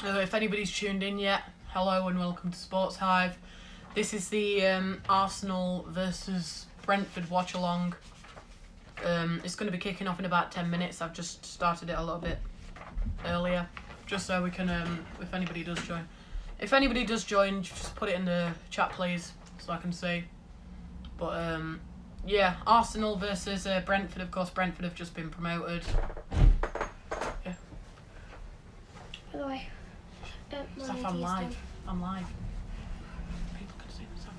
If anybody's tuned in yet, hello and welcome to Sports Hive. This is the Arsenal versus Brentford watch along. It's going to be kicking off in about 10 minutes. I've just started it a little bit earlier, just so we can, if anybody does join. If anybody does join, just put it in the chat, please, so I can see. But, yeah, Arsenal versus Brentford. Of course, Brentford have just been promoted. Yeah. By the way, Stuff, I'm live. I'm live. People can see stuff.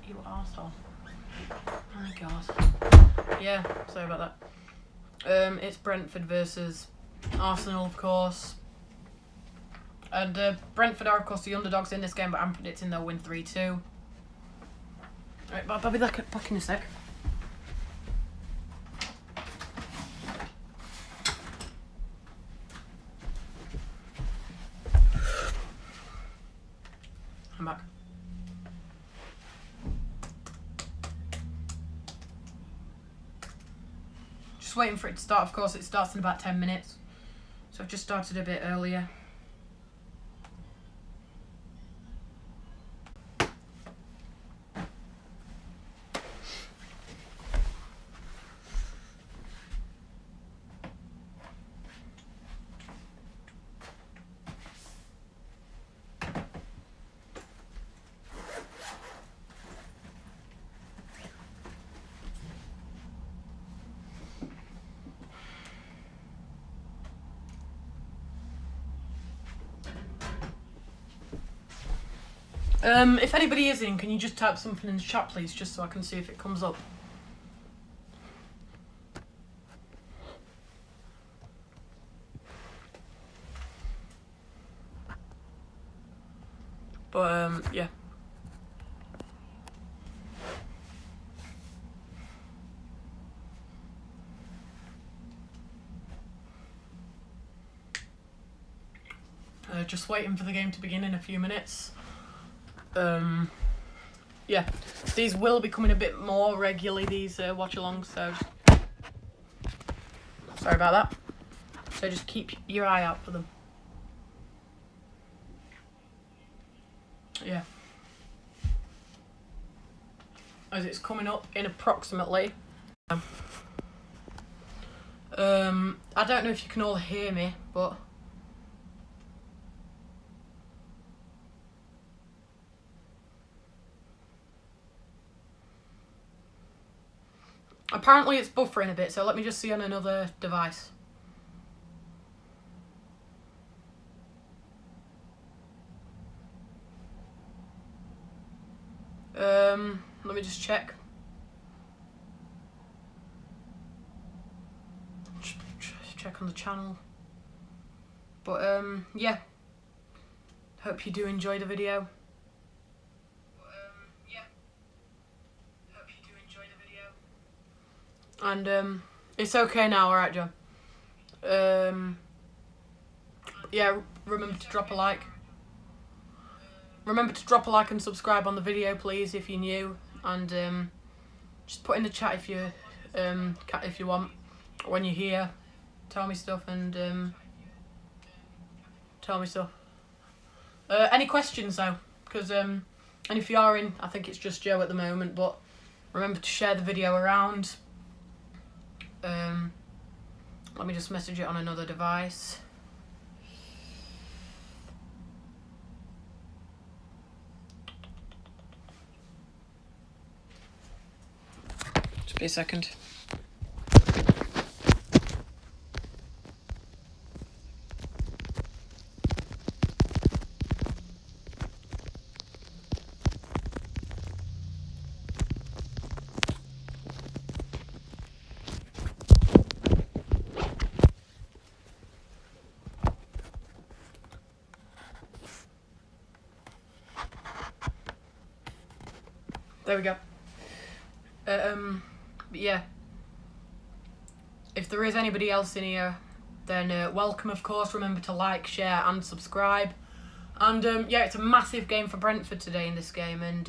You arsehole. Oh my god. Yeah, sorry about that. It's Brentford versus Arsenal, of course. And Brentford are, of course, the underdogs in this game, but I'm predicting they'll win 3-2. Right, but I'll be back in a sec. I'm back. Just waiting for it to start. Of course, it starts in about 10 minutes. So I've just started a bit earlier. If anybody is in, can you just type something in the chat, please, just so I can see if it comes up. But, yeah. Just waiting for the game to begin in a few minutes. Yeah, these will be coming a bit more regularly, these watch-alongs, so sorry about that. So just keep your eye out for them. Yeah. As it's coming up in approximately. I don't know if you can all hear me, but apparently it's buffering a bit, so let me just see on another device. Let me just check. Check on the channel. But yeah. Hope you do enjoy the video. And it's okay now, alright, John? Yeah, remember to drop a like. Remember to drop a like and subscribe on the video, please, if you're new. And just put in the chat if you want. When you're here, tell me stuff and tell me stuff. Any questions though? Because and if you are in, I think it's just Joe at the moment. But remember to share the video around. Let me just message it on another device. Just be a second. There we go. But yeah, if there is anybody else in here, then welcome, of course. Remember to like, share and subscribe. And yeah, it's a massive game for Brentford today in this game. And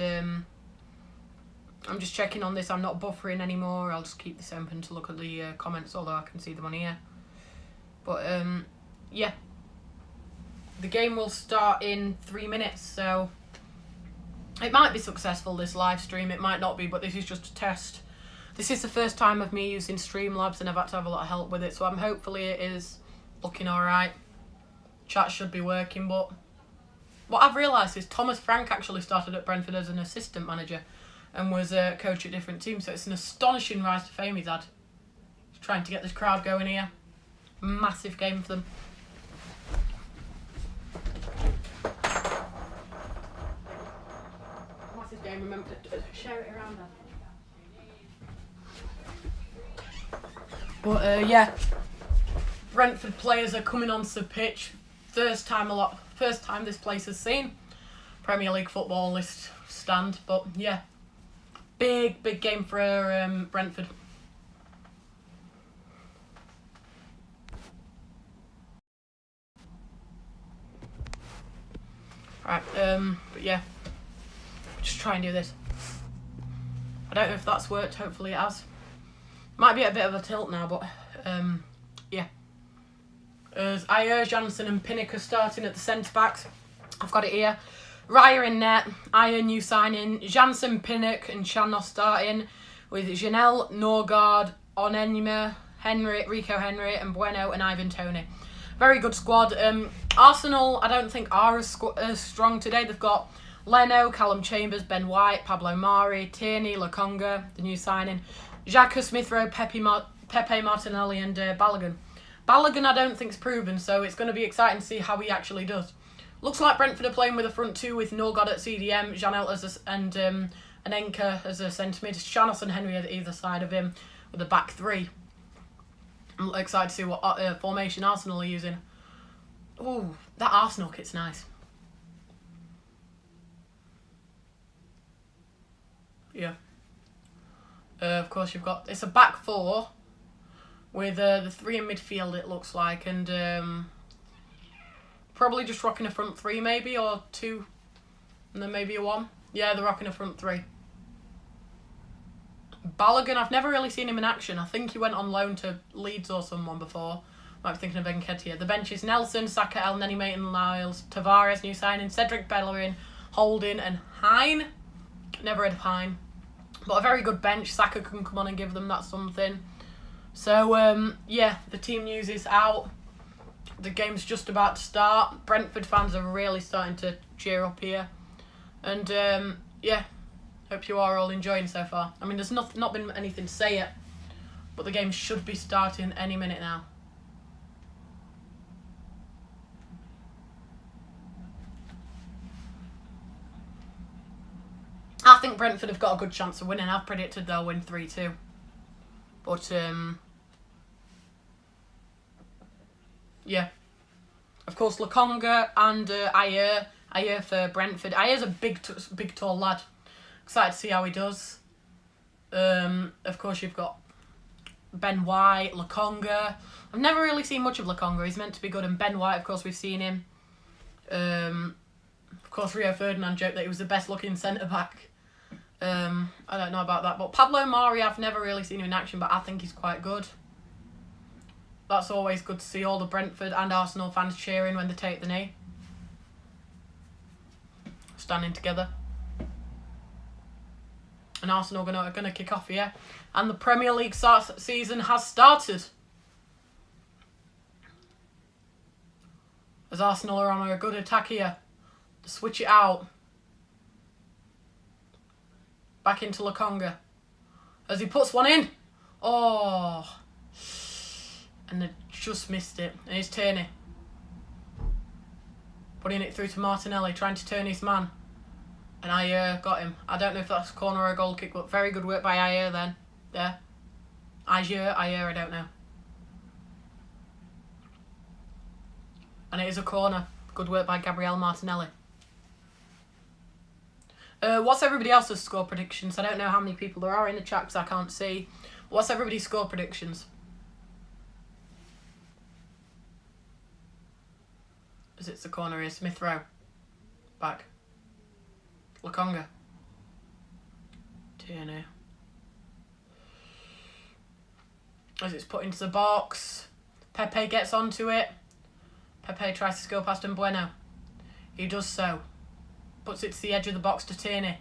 I'm just checking on this. I'm not buffering anymore. I'll just keep this open to look at the comments, although I can see them on here. But yeah. The game will start in 3 minutes, so it might be successful, this live stream. It might not be, but this is just a test. This is the first time of me using Streamlabs, and I've had to have a lot of help with it, so hopefully it is looking alright. Chat should be working, but what I've realised is Thomas Frank actually started at Brentford as an assistant manager and was a coach at different teams, so it's an astonishing rise to fame he's had. He's trying to get this crowd going here. Massive game for them. Massive game, remember to share it around there. But yeah, Brentford players are coming onto the pitch. First time this place has seen Premier League football list stand. But yeah, big game for Brentford. Right, but yeah, just try and do this. I don't know if that's worked. Hopefully it has. Might be at a bit of a tilt now, but yeah. As Ayer, Jansen and Pinnock are starting at the centre backs. I've got it here. Raya in net, Ayer new signing, Jansen, Pinnock and Chanos starting with Janelle, Norgard, Onenima, Rico Henry and Bueno and Ivan Toney. Very good squad. Arsenal, I don't think are as strong today. They've got Leno, Callum Chambers, Ben White, Pablo Mari, Tierney, Lokonga, the new signing, Xhaka, Smith Rowe, Pepe Martinelli and Balogun. Balogun I don't think's proven, so it's going to be exciting to see how he actually does. Looks like Brentford are playing with a front two with Norgard at CDM, Janelle and Anenka as a centre mid, Chanos and Henry at either side of him with a back three. I'm excited to see what formation Arsenal are using. Ooh, that Arsenal kit's nice. Yeah. Of course, it's a back four with the three in midfield, it looks like, and probably just rocking a front three maybe, or two, and then maybe a one. Yeah, they're rocking a front three. Balogun, I've never really seen him in action. I think he went on loan to Leeds or someone before. Might be thinking of Nketiah. The bench is Nelson, Saka, El Neni, Maitland-Niles, Tavares, new signing, Cedric Bellerin, Holding and Hine. Never heard of Hine. But a very good bench. Saka can come on and give them that something. So, yeah, the team news is out. The game's just about to start. Brentford fans are really starting to cheer up here. And, yeah, hope you are all enjoying so far. I mean, there's not been anything to say yet, but the game should be starting any minute now. I think Brentford have got a good chance of winning. I've predicted they'll win 3-2. But, yeah. Of course, Lokonga and Ayer. Ayer for Brentford. Ayer's a big, tall lad. Excited to see how he does. Of course, you've got Ben White, Lokonga. I've never really seen much of Lokonga. He's meant to be good. And Ben White, of course, we've seen him. Of course, Rio Ferdinand joked that he was the best-looking centre-back. I don't know about that. But Pablo Mari, I've never really seen him in action, but I think he's quite good. That's always good to see all the Brentford and Arsenal fans cheering when they take the knee. Standing together. And Arsenal are going to kick off here. And the Premier League season has started. As Arsenal are on a good attack here. To switch it out. Back into Lokonga. As he puts one in. Oh. And they just missed it. And it's Tierney. Putting it through to Martinelli. Trying to turn his man. And Ayer got him. I don't know if that's a corner or a goal kick, but very good work by Ayer then. There. Ayer, I don't know. And it is a corner. Good work by Gabriel Martinelli. What's everybody else's score predictions? I don't know how many people there are in the chat because I can't see. What's everybody's score predictions? As it's the corner here. Smith Rowe. Back. Lokonga. Tierney. As it's put into the box. Pepe gets onto it. Pepe tries to go past Bueno. He does so. Puts it to the edge of the box to Tierney.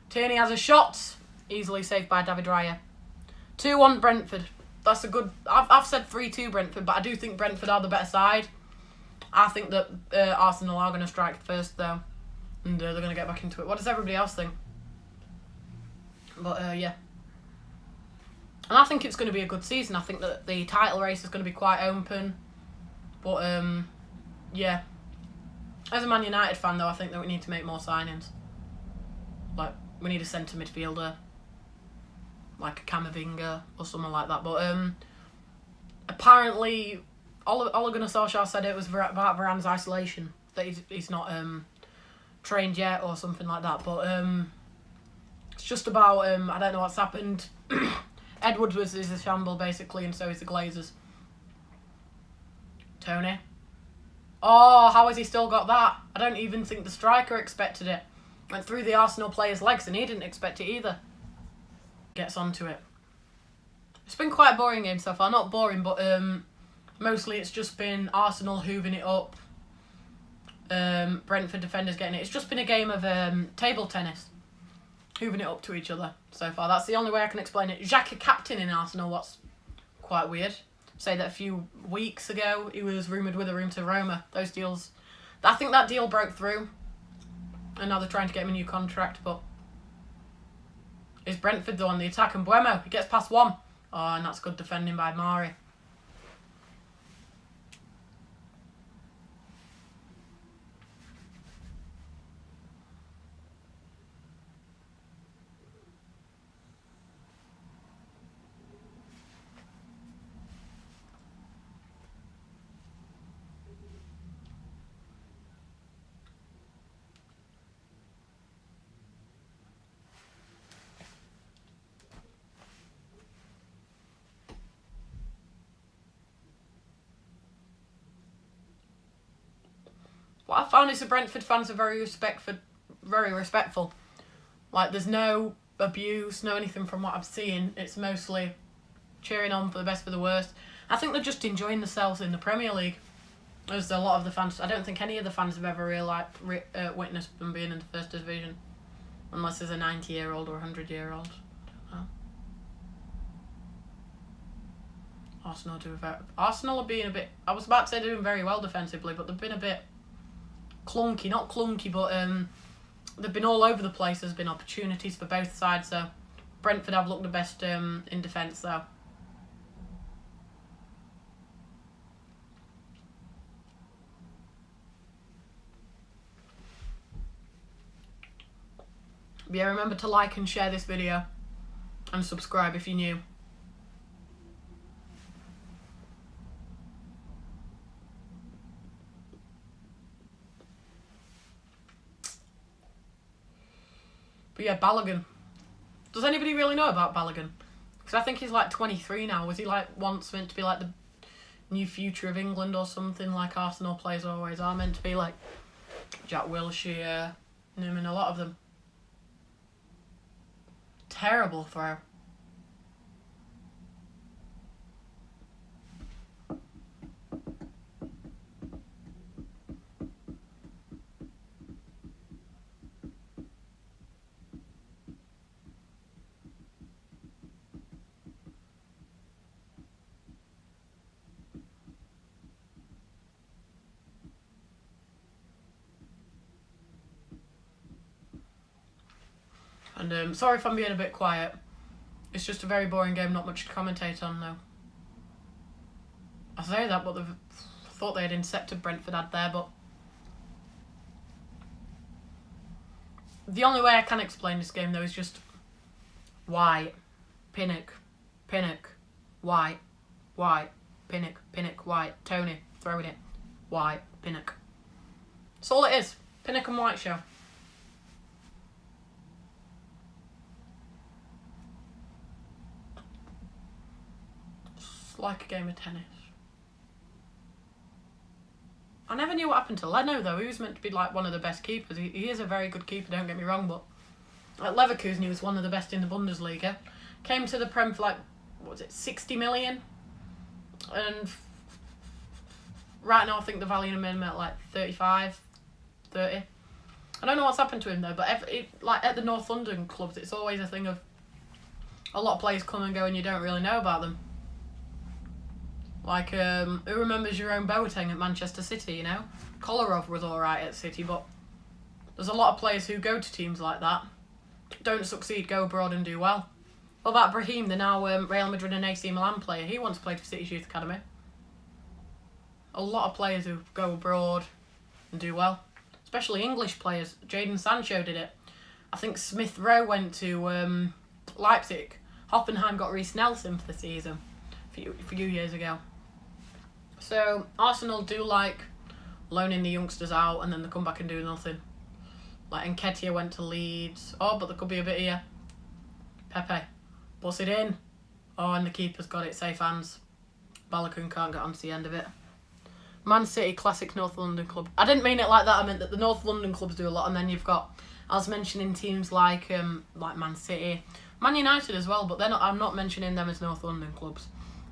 Tierney has a shot. Easily saved by David Raya. 2-1 Brentford. That's a good... I've said 3-2 Brentford, but I do think Brentford are the better side. I think that Arsenal are going to strike first, though. And they're going to get back into it. What does everybody else think? But, yeah. And I think it's going to be a good season. I think that the title race is going to be quite open. But, yeah. As a Man United fan, though, I think that we need to make more signings. Like, we need a centre midfielder. Like a Camavinga or something like that. But, apparently, Ole Gunnar Solskjaer said it was about Varane's isolation. That he's not trained yet or something like that. But, it's just about, I don't know what's happened. Edwards is a shamble, basically, and so is the Glazers. Tony. Oh, how has he still got that? I don't even think the striker expected it. Went through the Arsenal player's legs and he didn't expect it either. Gets onto it. It's been quite a boring game so far. Not boring, but mostly it's just been Arsenal hooving it up. Brentford defenders getting it. It's just been a game of table tennis. Hooving it up to each other so far. That's the only way I can explain it. Xhaka captain in Arsenal, what's quite weird. Say that a few weeks ago he was rumoured with a room to Roma. Those deals... I think that deal broke through. And now they're trying to get him a new contract, but... Is Brentford though on the attack? And Bueno, he gets past one. Oh, and that's good defending by Mari. What I found is the Brentford fans are very respectful. Like, there's no abuse, no anything from what I'm seeing. It's mostly cheering on for the best for the worst. I think they're just enjoying themselves in the Premier League. There's a lot of the fans. I don't think any of the fans have ever really witnessed them being in the first division, unless there's a 90-year-old or a 100-year-old. Arsenal are being a bit... I was about to say they're doing very well defensively, but they've been a bit clunky. Not clunky, but they've been all over the place. There's been opportunities for both sides, so Brentford have looked the best in defence, though. But yeah, remember to like and share this video and subscribe if you're new. But yeah, Balogun. Does anybody really know about Balogun? Because I think he's like 23 now. Was he like once meant to be like the new future of England or something, like Arsenal players always are meant to be, like Jack Wilshere, Newman, a lot of them. Terrible throw. And sorry if I'm being a bit quiet. It's just a very boring game, not much to commentate on now. I say that, but I thought they had incepted Brentford had there, but... The only way I can explain this game, though, is just... White, Pinnock, White, Pinnock, White, Tony, throwing it, White, Pinnock. That's all it is. Pinnock and White show. Like a game of tennis. I never knew what happened to Leno, though. He was meant to be like one of the best keepers. He is a very good keeper, don't get me wrong, but at Leverkusen he was one of the best in the Bundesliga. Came to the Prem for like, what was it, 60 million? And right now I think they're valuing him at like 35, 30. I don't know what's happened to him though, but like at the North London clubs, it's always a thing of a lot of players come and go and you don't really know about them. Like, who remembers Jerome Boateng at Manchester City, you know? Kolarov was alright at City, but there's a lot of players who go to teams like that, don't succeed, go abroad and do well. What about Brahim, the now Real Madrid and AC Milan player? He once played for City's Youth Academy. A lot of players who go abroad and do well, especially English players. Jadon Sancho did it. I think Smith Rowe went to Leipzig. Hoffenheim got Reece Nelson for the season a few years ago. So Arsenal do like loaning the youngsters out and then they come back and do nothing. Like Nketiah went to Leeds. Oh, but there could be a bit here. Pepe. Bust it in. Oh, and the keeper's got it. Safe hands. Balogun can't get onto the end of it. Man City, classic North London club. I didn't mean it like that. I meant that the North London clubs do a lot, and then you've got, I was mentioning teams like Man City, Man United as well, but I'm not mentioning them as North London clubs.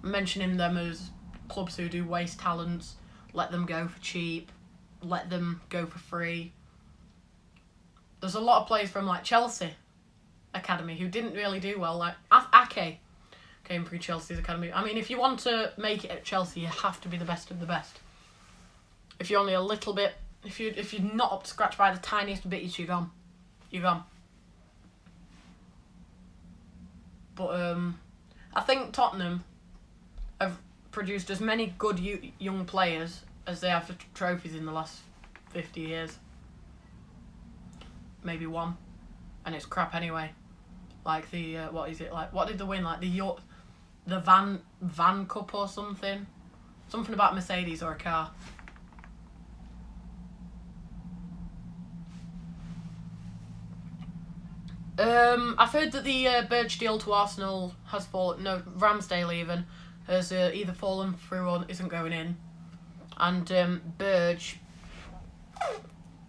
I'm mentioning them as clubs who do waste talents, let them go for cheap, let them go for free. There's a lot of players from like Chelsea Academy who didn't really do well. Like Ake came through Chelsea's academy. I mean, if you want to make it at Chelsea, you have to be the best of the best. If you're only a little bit, if you're not up to scratch by the tiniest bit, you're gone. You're gone. But I think Tottenham have produced as many good young players as they have for trophies in the last 50 years. Maybe one, and it's crap anyway. Like the what is it like? What did they win? Like the Van Cup or something? Something about Mercedes or a car. I've heard that the Burge deal to Arsenal has fallen. No, Ramsdale even has either fallen through or isn't going in. And Burge,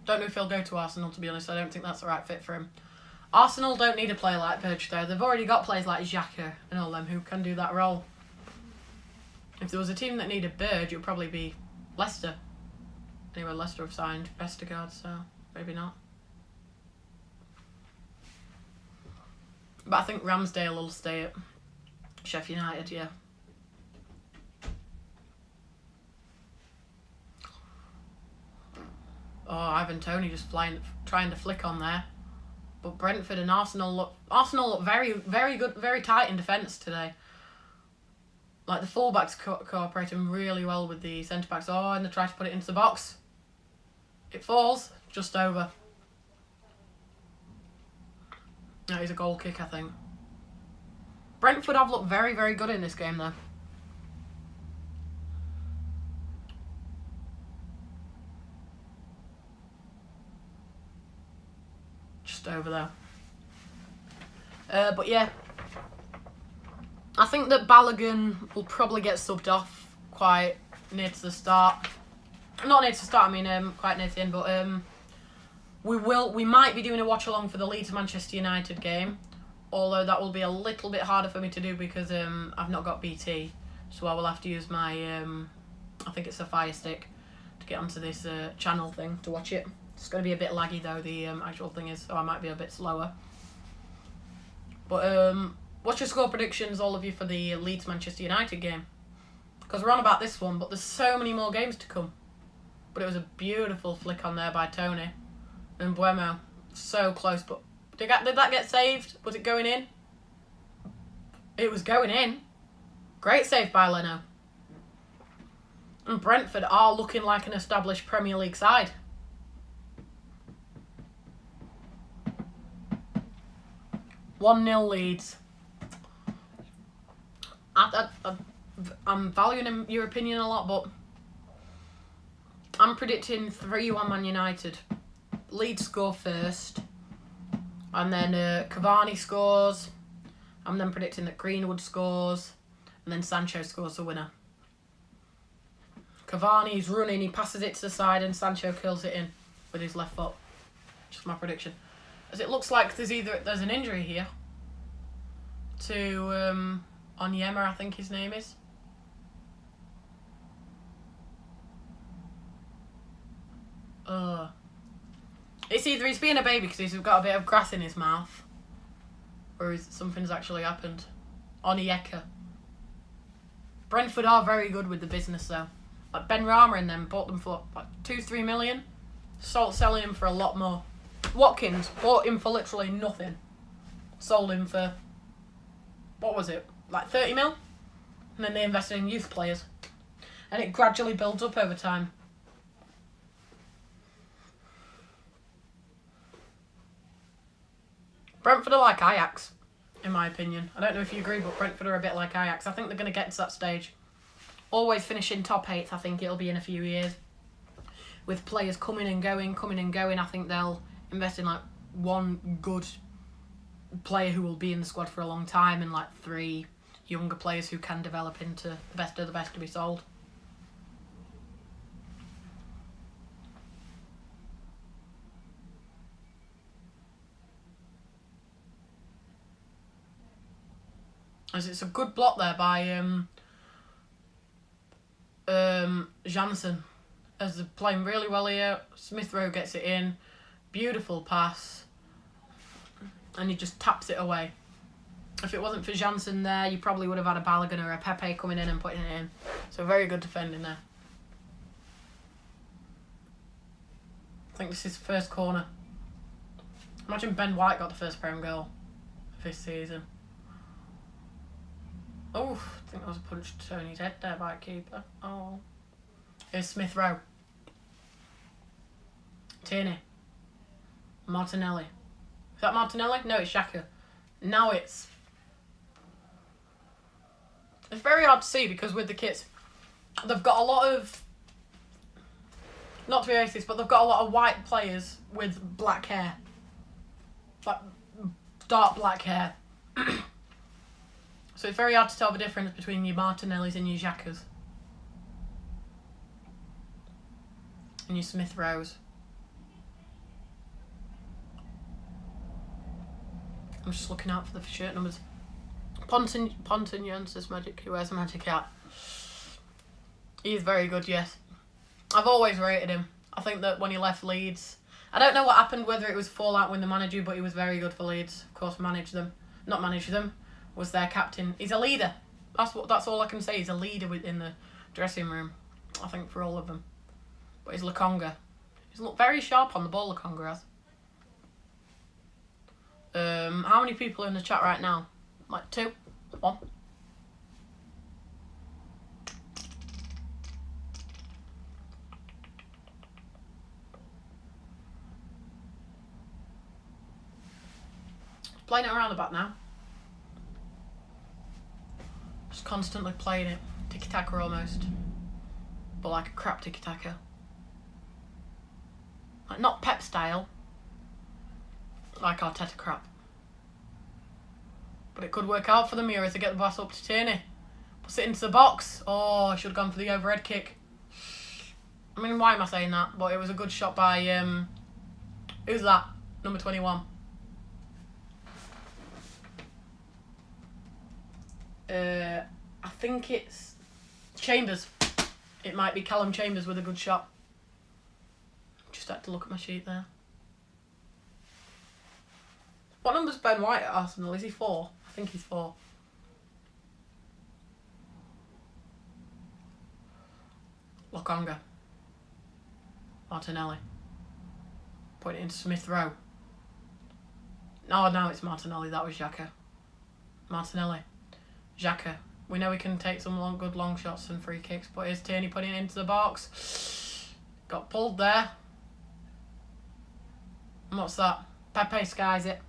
don't know if he'll go to Arsenal, to be honest. I don't think that's the right fit for him. Arsenal don't need a player like Burge though. They've already got players like Xhaka and all them who can do that role. If there was a team that needed Burge, it would probably be Leicester. Anyway, Leicester have signed Vestergaard, so maybe not. But I think Ramsdale will stay at Sheffield United, yeah. Oh, Ivan Toney just trying to flick on there. But Brentford and Arsenal look very, very good, very tight in defence today. Like the fullbacks cooperating really well with the centre backs. Oh, and they try to put it into the box. It falls just over. That is a goal kick, I think. Brentford have looked very, very good in this game, though. Just over there. But yeah. I think that Balogun will probably get subbed off quite near to the start. Not near to the start, I mean quite near to the end, but we might be doing a watch along for the Leeds Manchester United game, although that will be a little bit harder for me to do because I've not got BT, so I will have to use my I think it's a Fire Stick to get onto this channel thing to watch it. It's going to be a bit laggy though, the actual thing is, so I might be a bit slower. But what's your score predictions, all of you, for the Leeds Manchester United game? Because we're on about this one, but there's so many more games to come. But it was a beautiful flick on there by Toney. And Buemo, so close, but did that get saved? Was it going in? It was going in. Great save by Leno. And Brentford are looking like an established Premier League side. "1-0 Leeds." I'm valuing your opinion a lot, but I'm predicting 3-1 Man United. Leeds score first, and then Cavani scores. I'm then predicting that Greenwood scores, and then Sancho scores the winner. Cavani's running, he passes it to the side, and Sancho kills it in with his left foot. Just my prediction. As it looks like there's an injury here to Onyema, I think his name is. It's either he's being a baby because he's got a bit of grass in his mouth, or something's actually happened. Onyeka. Brentford are very good with the business though. Like Ben Rama and them bought them for like 2-3 million. Selling him for a lot more. Watkins bought him for literally nothing. Sold him for, what was it, like 30 mil? And then they invested in youth players. And it gradually builds up over time. Brentford are like Ajax, in my opinion. I don't know if you agree, but Brentford are a bit like Ajax. I think they're going to get to that stage. Always finishing top 8, I think it'll be in a few years. With players coming and going, I think they'll invest in like one good player who will be in the squad for a long time and like 3 younger players who can develop into the best of the best to be sold. As it's a good block there by Janssen. As they're playing really well here. Smith Rowe gets it in. Beautiful pass. And he just taps it away. If it wasn't for Janssen there, you probably would have had a Balogun or a Pepe coming in and putting it in. So very good defending there. I think this is first corner. Imagine Ben White got the first Prem goal this season. Oh, I think that was a punch to Tony's head there by a keeper. Oh. Here's Smith Rowe. Tierney. Martinelli. Is that Martinelli? No, it's Xhaka. Now it's very hard to see because with the kits, they've got a lot of, not to be racist, but they've got a lot of white players with black hair. Like, dark black hair. So it's very hard to tell the difference between your Martinellis and your Xhakas. And your Smith Rowes. I'm just looking out for the shirt numbers. Ponton says Magic. Who wears a Magic hat? He's very good, yes. I've always rated him. I think that when he left Leeds, I don't know what happened, whether it was fallout with the manager, but he was very good for Leeds. Of course, not managed them, was their captain. He's a leader. That's all I can say. He's a leader within the dressing room. I think for all of them. But he's Lokonga. He's looked very sharp on the ball, Lokonga has. How many people are in the chat right now? Like 2? 1? Playing it around the back now. Just constantly playing it. Tiki-taka almost. But like a crap tiki-taka. Like not Pep style. Like Arteta crap. But it could work out for the Mirror to get the pass up to Tierney. Puts it into the box. Oh, I should have gone for the overhead kick. I mean, why am I saying that? But it was a good shot by, who's that? Number 21. I think it's Chambers. It might be Callum Chambers with a good shot. Just had to look at my sheet there. What number's Ben White at Arsenal? Is he 4? I think he's 4. Lokonga. Martinelli. Put it into Smith Rowe. Oh, now it's Martinelli. That was Xhaka. Martinelli. Xhaka. We know he can take some good long shots and free kicks, but here's Tierney putting it into the box. Got pulled there. And what's that? Pepe skies it.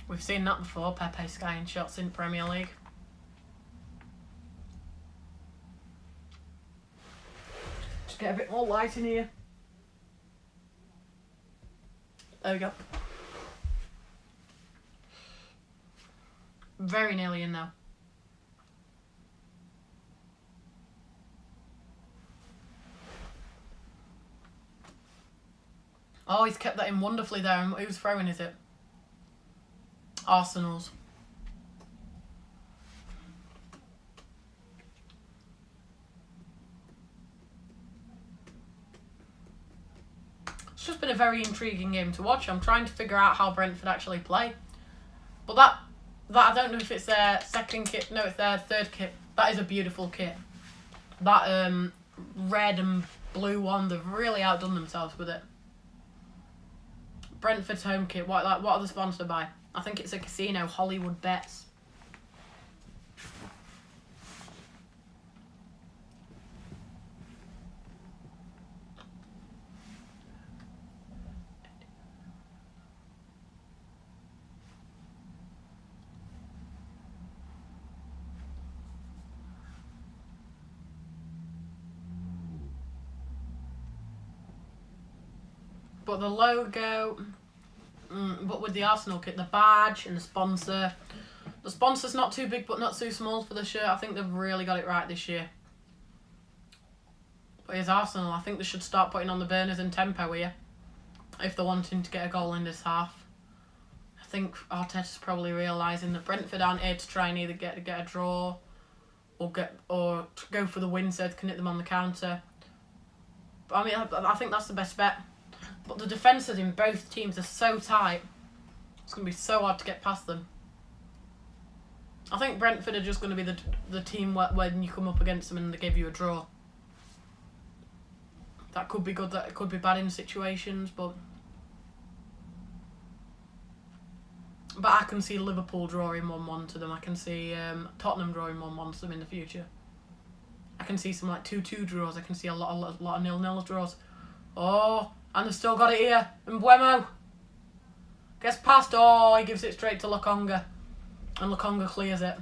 We've seen that before, Pepe skying shots in Premier League. Just get a bit more light in here. There we go. Very nearly in now. Oh, he's kept that in wonderfully there. And who's throwing, is it? Arsenal's. It's just been a very intriguing game to watch. I'm trying to figure out how Brentford actually play. But that I don't know if it's their second kit. No, it's their third kit. That is a beautiful kit. That red and blue one, they've really outdone themselves with it. Brentford's home kit. What are they sponsored by? I think it's a casino, Hollywood Bets. But the logo, but with the Arsenal kit, the badge and the sponsor. The sponsor's not too big but not too small for the shirt. I think they've really got it right this year. But here's Arsenal. I think they should start putting on the burners and tempo here if they're wanting to get a goal in this half. I think Arteta's probably realising that Brentford aren't here to try and either get a draw or go for the win so they can hit them on the counter. But I mean, I think that's the best bet. But the defences in both teams are so tight. It's going to be so hard to get past them. I think Brentford are just going to be the team when you come up against them and they give you a draw. That could be good, that could be bad in situations, but I can see Liverpool drawing 1-1 to them. I can see Tottenham drawing 1-1 to them in the future. I can see some like 2-2 draws. I can see a lot of 0-0 draws. Oh, and they've still got it here. And Mbeumo gets past. Oh, he gives it straight to Lokonga. And Lokonga clears it.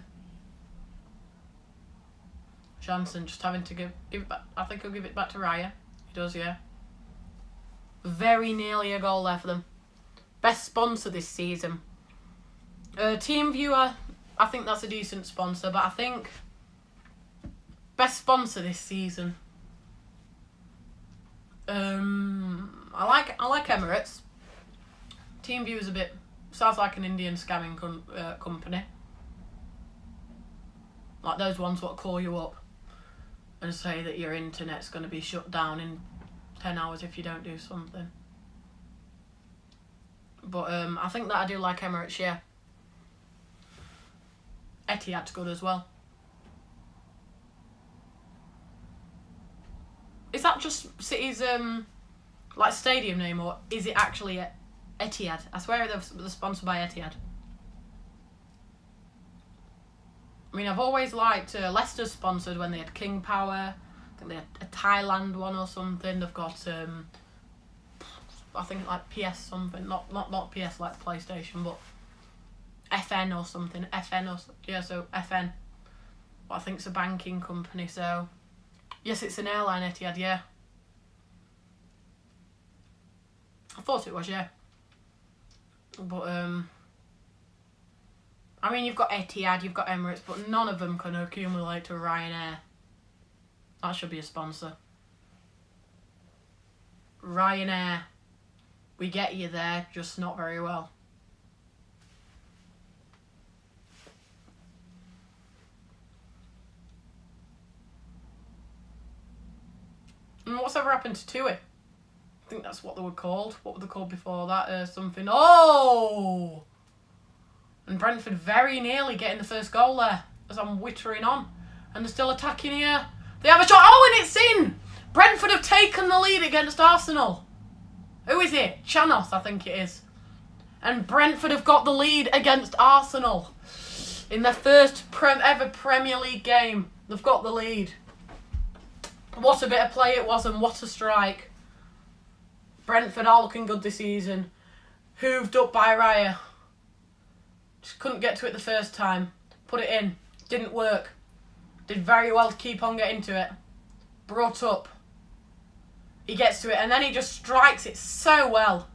Jansen just having to give it back. I think he'll give it back to Raya. He does, yeah. Very nearly a goal there for them. Best sponsor this season. Team Viewer, I think that's a decent sponsor, but I think best sponsor this season. I like Emirates. Team Viewer's a bit sounds like an Indian scamming company. Like those ones what call you up and say that your internet's going to be shut down in 10 hours if you don't do something. But I think that I do like Emirates, yeah. Etihad's good as well. Is that just City's like stadium name, or is it actually Etihad? I swear they're sponsored by Etihad. I mean, I've always liked Leicester sponsored when they had King Power. I think they had a Thailand one or something. They've got I think like PS something, not PS like PlayStation, but FN or something. So FN. But I think it's a banking company. So yes, it's an airline, Etihad. Yeah, I thought it was, yeah. But I mean, you've got Etihad, you've got Emirates, but none of them can accumulate to Ryanair. That should be a sponsor. Ryanair. We get you there, just not very well. And what's ever happened to TUI? I think that's what they were called. What were they called before that? Something. Oh! And Brentford very nearly getting the first goal there as I'm wittering on. And they're still attacking here. They have a shot. Oh, and it's in! Brentford have taken the lead against Arsenal. Who is it? Chanos, I think it is. And Brentford have got the lead against Arsenal. In their first ever Premier League game. They've got the lead. What a bit of play it was and what a strike. Brentford are looking good this season. Hooved up by Raya. Just couldn't get to it the first time. Put it in. Didn't work. Did very well to keep on getting to it. Brought up. He gets to it and then he just strikes it so well.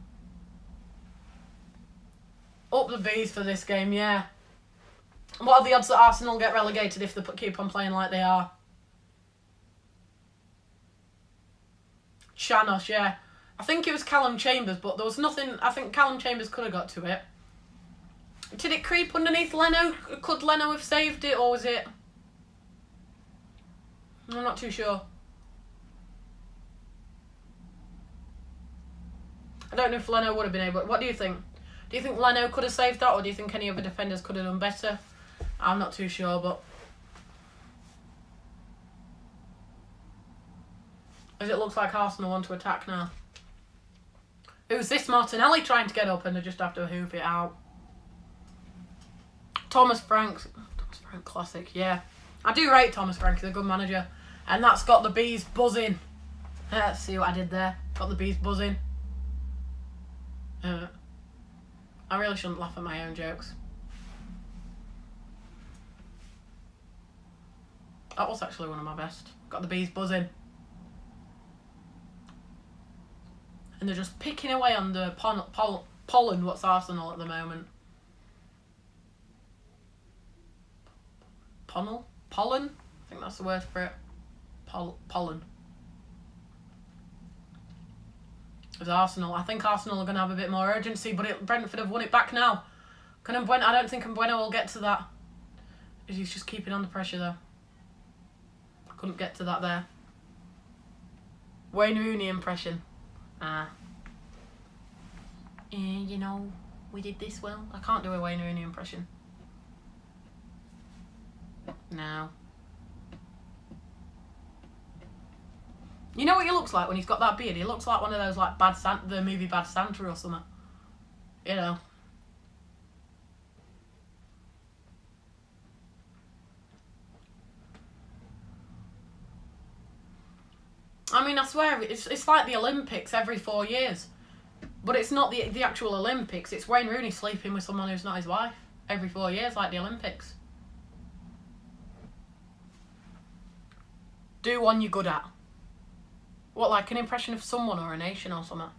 Up the bees for this game, yeah. What are the odds that Arsenal get relegated if they keep on playing like they are? Chanos, yeah. I think it was Callum Chambers, but there was nothing. I think Callum Chambers could have got to it. Did it creep underneath Leno? Could Leno have saved it, or was it? I'm not too sure. don't know if Leno would have been able. What do you think? Do you think Leno could have saved that, or do you think any other defenders could have done better? I'm not too sure, but as it looks like Arsenal want to attack now. Who's this Martinelli trying to get up and they just have to hoof it out? Thomas Frank, classic, yeah. I do rate Thomas Frank, he's a good manager. And that's got the bees buzzing. Let's see what I did there. Got the bees buzzing. I really shouldn't laugh at my own jokes. That was actually one of my best. Got the bees buzzing. And they're just picking away on the pollen, what's Arsenal at the moment. Pollen? I think that's the word for it. Pollen. As Arsenal, I think Arsenal are going to have a bit more urgency, but Brentford have won it back now. I don't think Bueno will get to that. He's just keeping under pressure though. Couldn't get to that there. Wayne Rooney impression. You know, we did this well. I can't do a Wayne Rooney impression. No. You know what he looks like when he's got that beard? He looks like one of those like the movie Bad Santa or something. You know. I mean, I swear, it's like the Olympics every 4 years. But it's not the actual Olympics. It's Wayne Rooney sleeping with someone who's not his wife every 4 years, like the Olympics. Do one you're good at. What, like an impression of someone or a nation or something?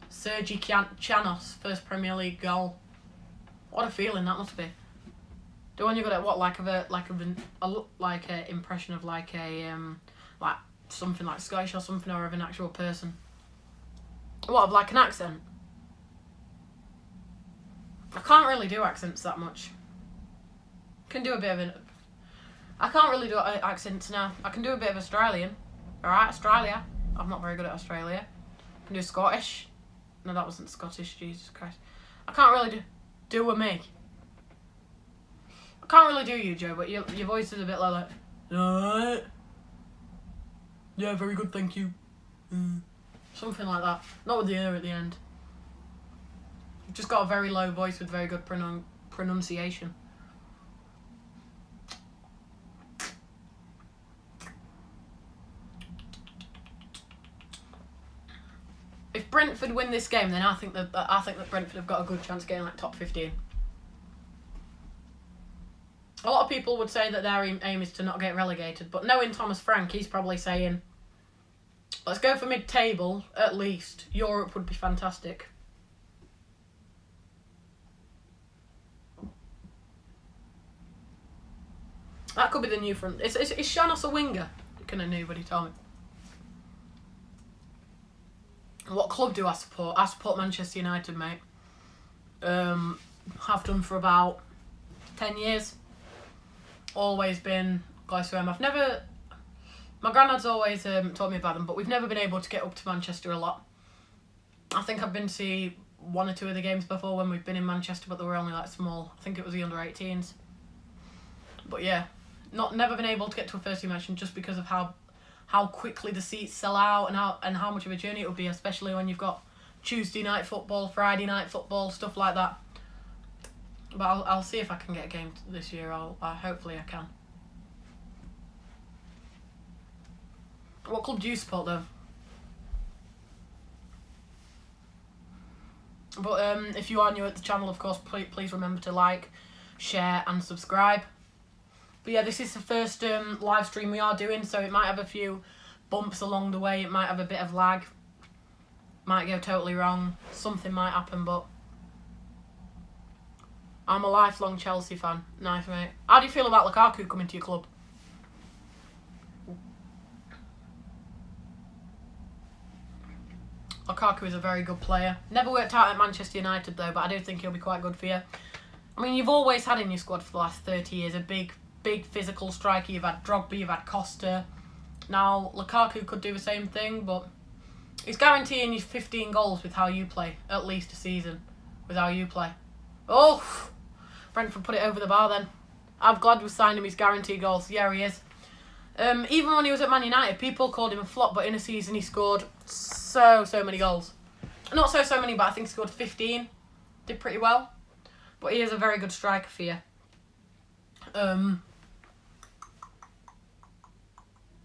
Sergi Chanos, first Premier League goal. What a feeling that must be. Do one you're good at. What, like a impression of like something like Scottish or something, or of an actual person. What, of like an accent? I can't really do accents that much. Can do a bit of an. I can't really do accents now. I can do a bit of Australian. Alright, Australia. I'm not very good at Australia. I can do Scottish. No, that wasn't Scottish, Jesus Christ. I can't really do a me. I can't really do you, Joe, but your voice is a bit like alright. Yeah, very good, thank you. Something like that. Not with the at the end. You've just got a very low voice with very good pronunciation. If Brentford win this game, then I think that Brentford have got a good chance of getting like top 15. A lot of people would say that their aim is to not get relegated, but knowing Thomas Frank, he's probably saying, let's go for mid-table, at least. Europe would be fantastic. That could be the new front. Is Shanos a winger? Kind of new, but he told me. What club do I support? I support Manchester United, mate. Have done for about 10 years. Always been guys who I've never. My granddad's always taught me about them, but we've never been able to get up to Manchester a lot. I think I've been to see one or two of the games before when we've been in Manchester, but they were only like small. I think it was the under-18s. But yeah, never been able to get to a first team match, just because of how quickly the seats sell out and how much of a journey it would be, especially when you've got Tuesday night football, Friday night football, stuff like that. But I'll see if I can get a game this year. Hopefully I can. What club do you support though? But if you are new at the channel, of course, please remember to like, share and subscribe. But yeah, this is the first live stream we are doing, so it might have a few bumps along the way. It might have a bit of lag. Might go totally wrong. Something might happen, but I'm a lifelong Chelsea fan. Nice, mate. How do you feel about Lukaku coming to your club? Lukaku is a very good player. Never worked out at Manchester United though, but I do think he'll be quite good for you. I mean, you've always had in your squad for the last 30 years a big physical striker. You've had Drogba, you've had Costa. Now, Lukaku could do the same thing, but He's guaranteeing you 15 goals with how you play, at least a season, with how you play. Oh, Brentford put it over the bar then. I'm glad we signed him. He's guaranteed goals. Yeah, he is. Even when he was at Man United, people called him a flop, but in a season he scored so many goals. Not so many, but I think he scored 15. Did pretty well. But he is a very good striker for you.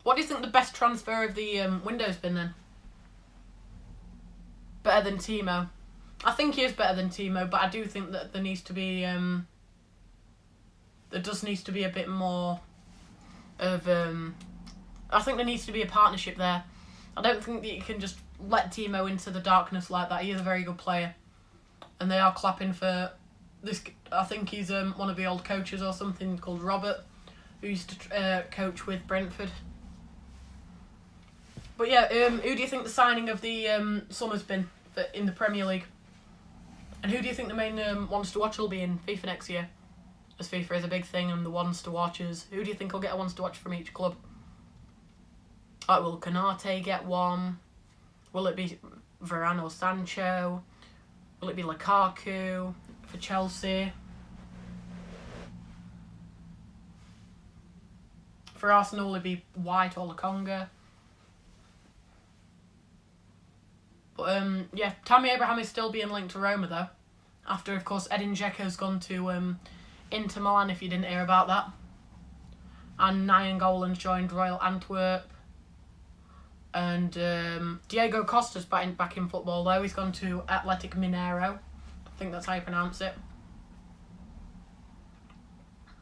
What do you think the best transfer of the window's been then? Better than Timo. I think he is better than Timo, but I do think that there needs to be there does needs to be a bit more of I think there needs to be a partnership there. I don't think that you can just let Timo into the darkness like that. He is a very good player, and they are clapping for this. I think he's one of the old coaches or something called Robert, who used to coach with Brentford. But yeah, who do you think the signing of the summer's been in the Premier League? And who do you think the main ones to watch will be in FIFA next year? As FIFA is a big thing and the ones to watchers. Who do you think will get a ones to watch from each club? Like, will Konate get one? Will it be Varane or Sancho? Will it be Lukaku for Chelsea? For Arsenal, will it be White or Lokonga? But yeah, Tammy Abraham is still being linked to Roma though. After, of course, Edin Dzeko's gone to Inter Milan, if you didn't hear about that. And Nainggolan's joined Royal Antwerp. And Diego Costa's back in football though. He's gone to Athletic Mineiro. I think that's how you pronounce it.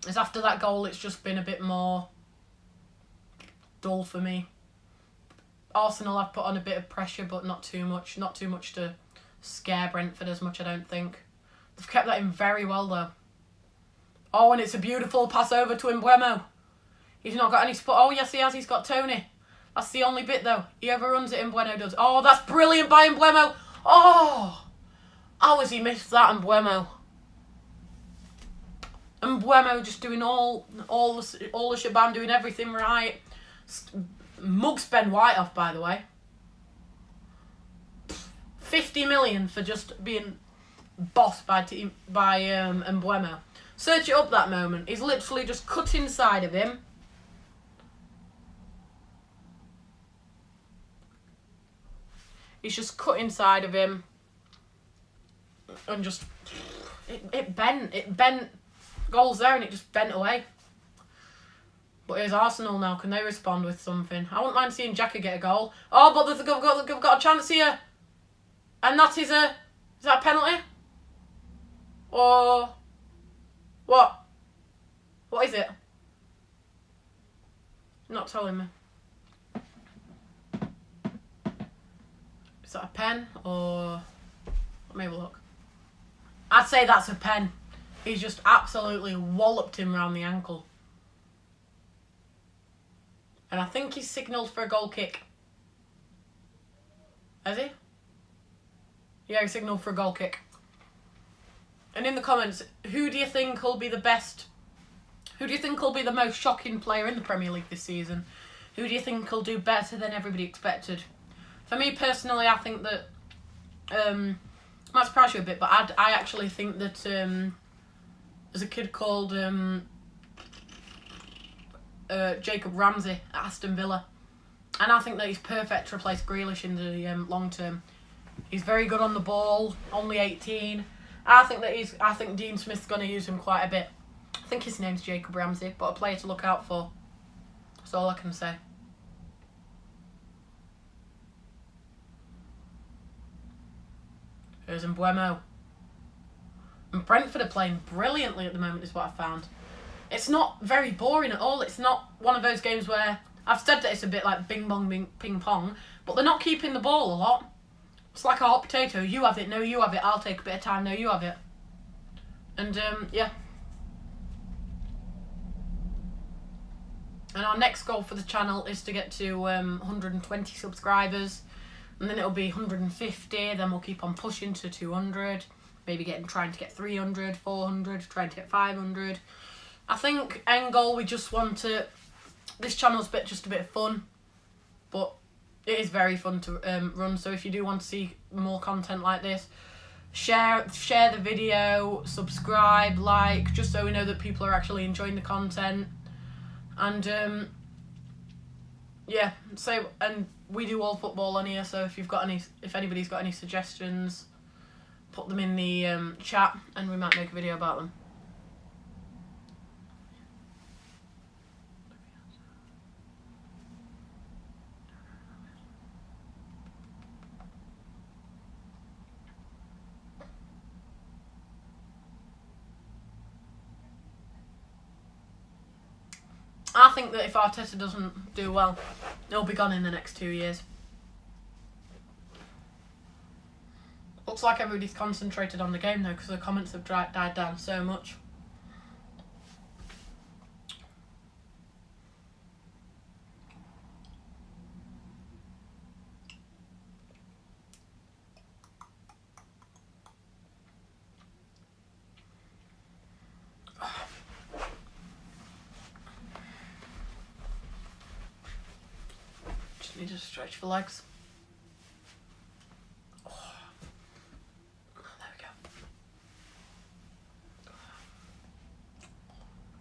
As after that goal, it's just been a bit more dull for me. Arsenal have put on a bit of pressure, but not too much. Not too much to scare Brentford as much, I don't think. They've kept that in very well, though. Oh, and it's a beautiful pass over to Mbeumo. He's not got any support. Oh, yes, he has. He's got Tony. That's the only bit, though. He overruns it, Mbeumo does. Oh, that's brilliant by Mbeumo. Oh! How has he missed that, Mbeumo? Mbeumo just doing all the shabam, doing everything right. Mugs Ben White off, by the way. 50 million for just being bossed by Mbeumo. Search it up, that moment. He's literally just cut inside of him. He's just cut inside of him. And just... It bent. Goals there and it just bent away. But here's Arsenal now. Can they respond with something? I wouldn't mind seeing Xhaka get a goal. Oh, but they've got a chance here. And that is a... Is that a penalty? Or... What? What is it? Not telling me. Is that a pen? Or... Let me have a look. I'd say that's a pen. He's just absolutely walloped him round the ankle. And I think he's signalled for a goal kick. Has he? Yeah, he signalled for a goal kick. And in the comments, who do you think will be the best? Who do you think will be the most shocking player in the Premier League this season? Who do you think will do better than everybody expected? For me personally, I think that... might surprise you a bit, but I actually think that there's a kid called Jacob Ramsey at Aston Villa. And I think that he's perfect to replace Grealish in the long term. He's very good on the ball, only 18. I think Dean Smith's going to use him quite a bit. I think his name's Jacob Ramsey, but a player to look out for. That's all I can say. Here's Mbeumo. And Brentford are playing brilliantly at the moment, is what I found. It's not very boring at all. It's not one of those games where... I've said that it's a bit like bing-bong, ping-pong, but they're not keeping the ball a lot. It's like a hot potato. You have it, no, you have it. I'll take a bit of time, no, you have it. And, yeah. And our next goal for the channel is to get to 120 subscribers. And then it'll be 150. Then we'll keep on pushing to 200. Maybe trying to get 300, 400, trying to get 500. I think end goal, we just want to... This channel's just a bit of fun. But It is very fun to run. So if you do want to see more content like this, share the video, subscribe, like, just so we know that people are actually enjoying the content. And yeah, and we do all football on here. So if anybody's got any suggestions, put them in the chat, and we might make a video about them. I think that if Arteta doesn't do well, he'll be gone in the next 2 years. Looks like everybody's concentrated on the game though, because the comments have died down so much. Need to stretch the legs. Oh. There we go.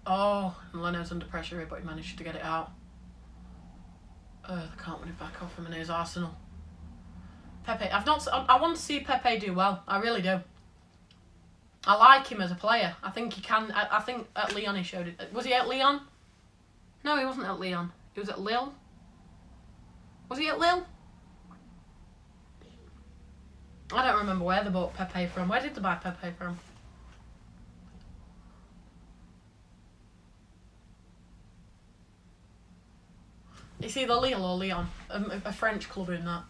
Oh, and Leno's under pressure here, but he managed to get it out. They can't win it back off him, and here's Arsenal. Pepe, I want to see Pepe do well. I really do. I like him as a player. I think he can. I think at Lyon he showed it. Was he at Lyon? No, he wasn't at Lyon. He was at Lille. Was he at Lille? I don't remember where they bought Pepe from. Where did they buy Pepe from? It's either Lille or Lyon. A French club in that.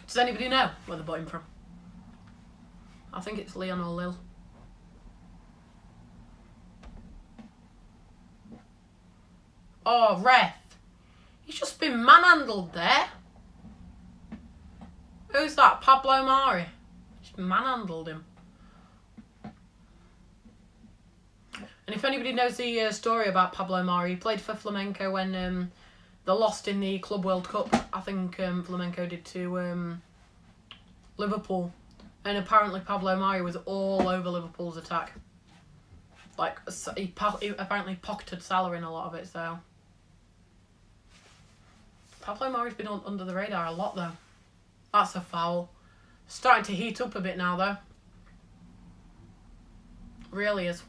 Does anybody know where they bought him from? I think it's Lyon or Lille. Oh, ref. He's just been manhandled there. Who's that? Pablo Mari. Just manhandled him. And if anybody knows the story about Pablo Mari, he played for Flamenco when they lost in the Club World Cup. I think Flamenco did to Liverpool. And apparently Pablo Mari was all over Liverpool's attack. Like, he apparently pocketed Salah in a lot of it, so... Pablo Mari's been under the radar a lot, though. That's a foul. Starting to heat up a bit now, though. Really is.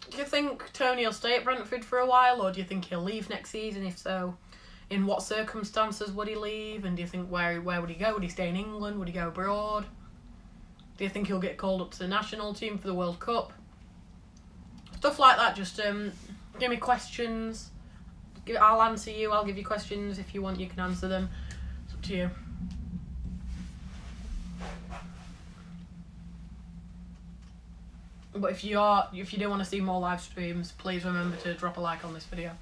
Do you think Tony will stay at Brentford for a while, or do you think he'll leave next season? If so, in what circumstances would he leave? And do you think where would he go? Would he stay in England? Would he go abroad? Do you think he'll get called up to the national team for the World Cup? Stuff like that. Just give me questions. I'll answer you. I'll give you questions. If you want, you can answer them. It's up to you. But if you do want to see more live streams, please remember to drop a like on this video.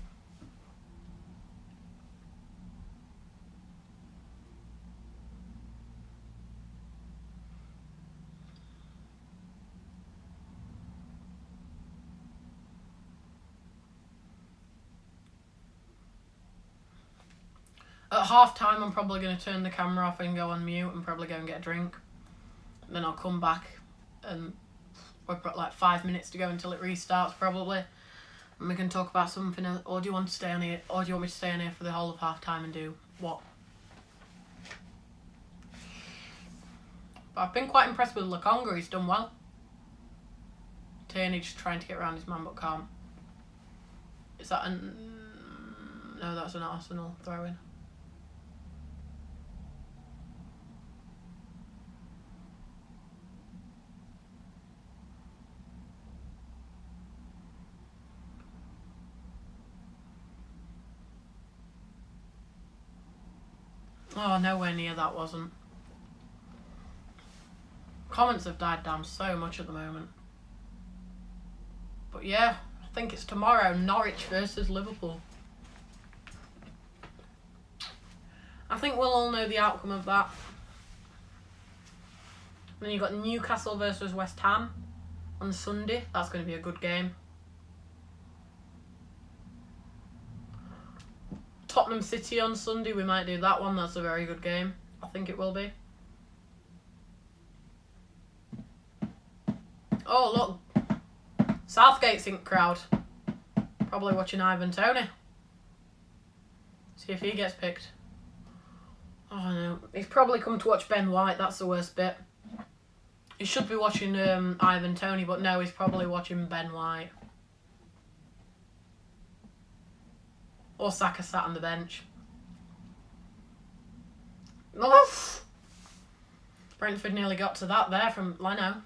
At half time, I'm probably going to turn the camera off and go on mute and probably go and get a drink. And then I'll come back and we've got like 5 minutes to go until it restarts probably. And we can talk about something else. Or do you want to stay on here? Or do you want me to stay on here for the whole of half time and do what? But I've been quite impressed with Lokonga. He's done well. Tierney just trying to get around his man but can't. Is that no, that's an Arsenal throw-in. Oh, nowhere near that wasn't. Comments have died down so much at the moment. But yeah, I think it's tomorrow, Norwich versus Liverpool. I think we'll all know the outcome of that then you've got Newcastle versus West Ham on Sunday. That's going to be a good game. Tottenham City on Sunday. We might do that one. That's a very good game. I think it will be. Oh, look. Southgate's in crowd. Probably watching Ivan Toney. See if he gets picked. Oh no. He's probably come to watch Ben White. That's the worst bit. He should be watching Ivan Toney, but no, he's probably watching Ben White. Or Saka sat on the bench. Oh! Brentford nearly got to that there from Leno.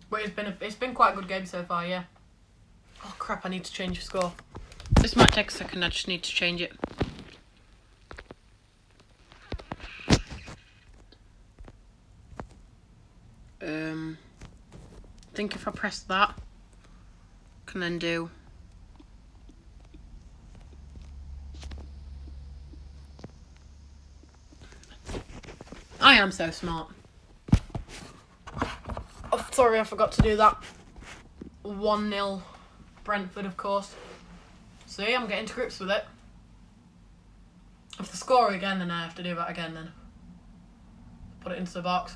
But it's been quite a good game so far, yeah. Oh crap, I need to change the score. This might take a second, I just need to change it. I think if I press that, I can then do... I am so smart. Oh, sorry, I forgot to do that. 1-0 Brentford, of course. See, I'm getting to grips with it. If they score again, then I have to do that again then. Put it into the box.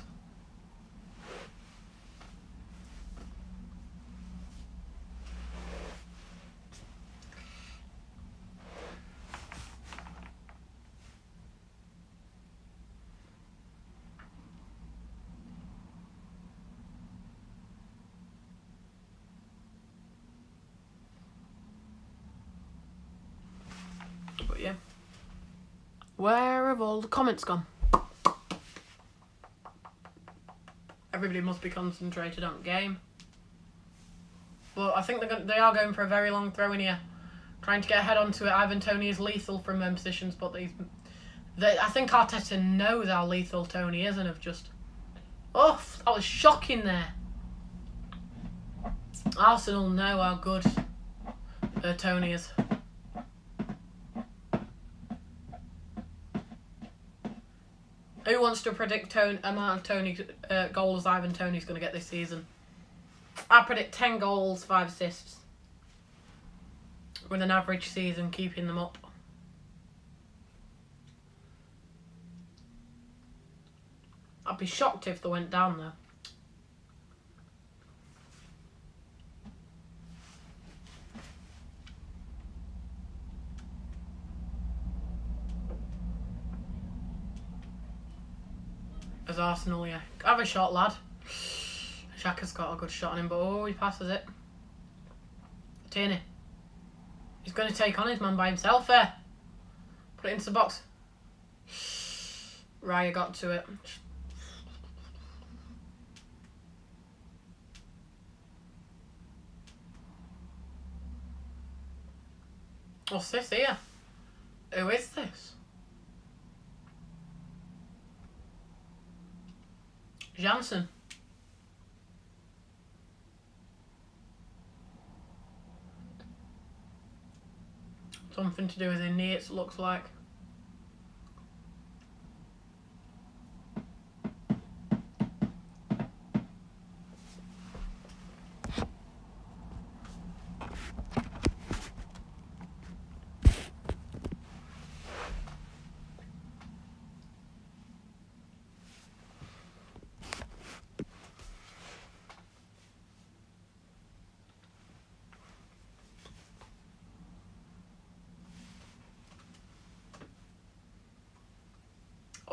But yeah. Where have all the comments gone? Everybody must be concentrated on the game. But I think they are going for a very long throw in here. Trying to get ahead onto it. Ivan Toney is lethal from positions, but I think Arteta knows how lethal Toney is and have just... Oh, that was shocking there. Arsenal know how good Toney is. Who wants to predict amount of Toney goals Ivan Toney's going to get this season? I predict 10 goals, 5 assists. With an average season, keeping them up. I'd be shocked if they went down though. As Arsenal, yeah. Have a shot, lad. Xhaka's got a good shot on him, but oh, he passes it. Tierney. He's going to take on his man by himself there. Put it into the box. Raya got to it. What's this here? Who is this? Jansen. Something to do with his knee, it looks like.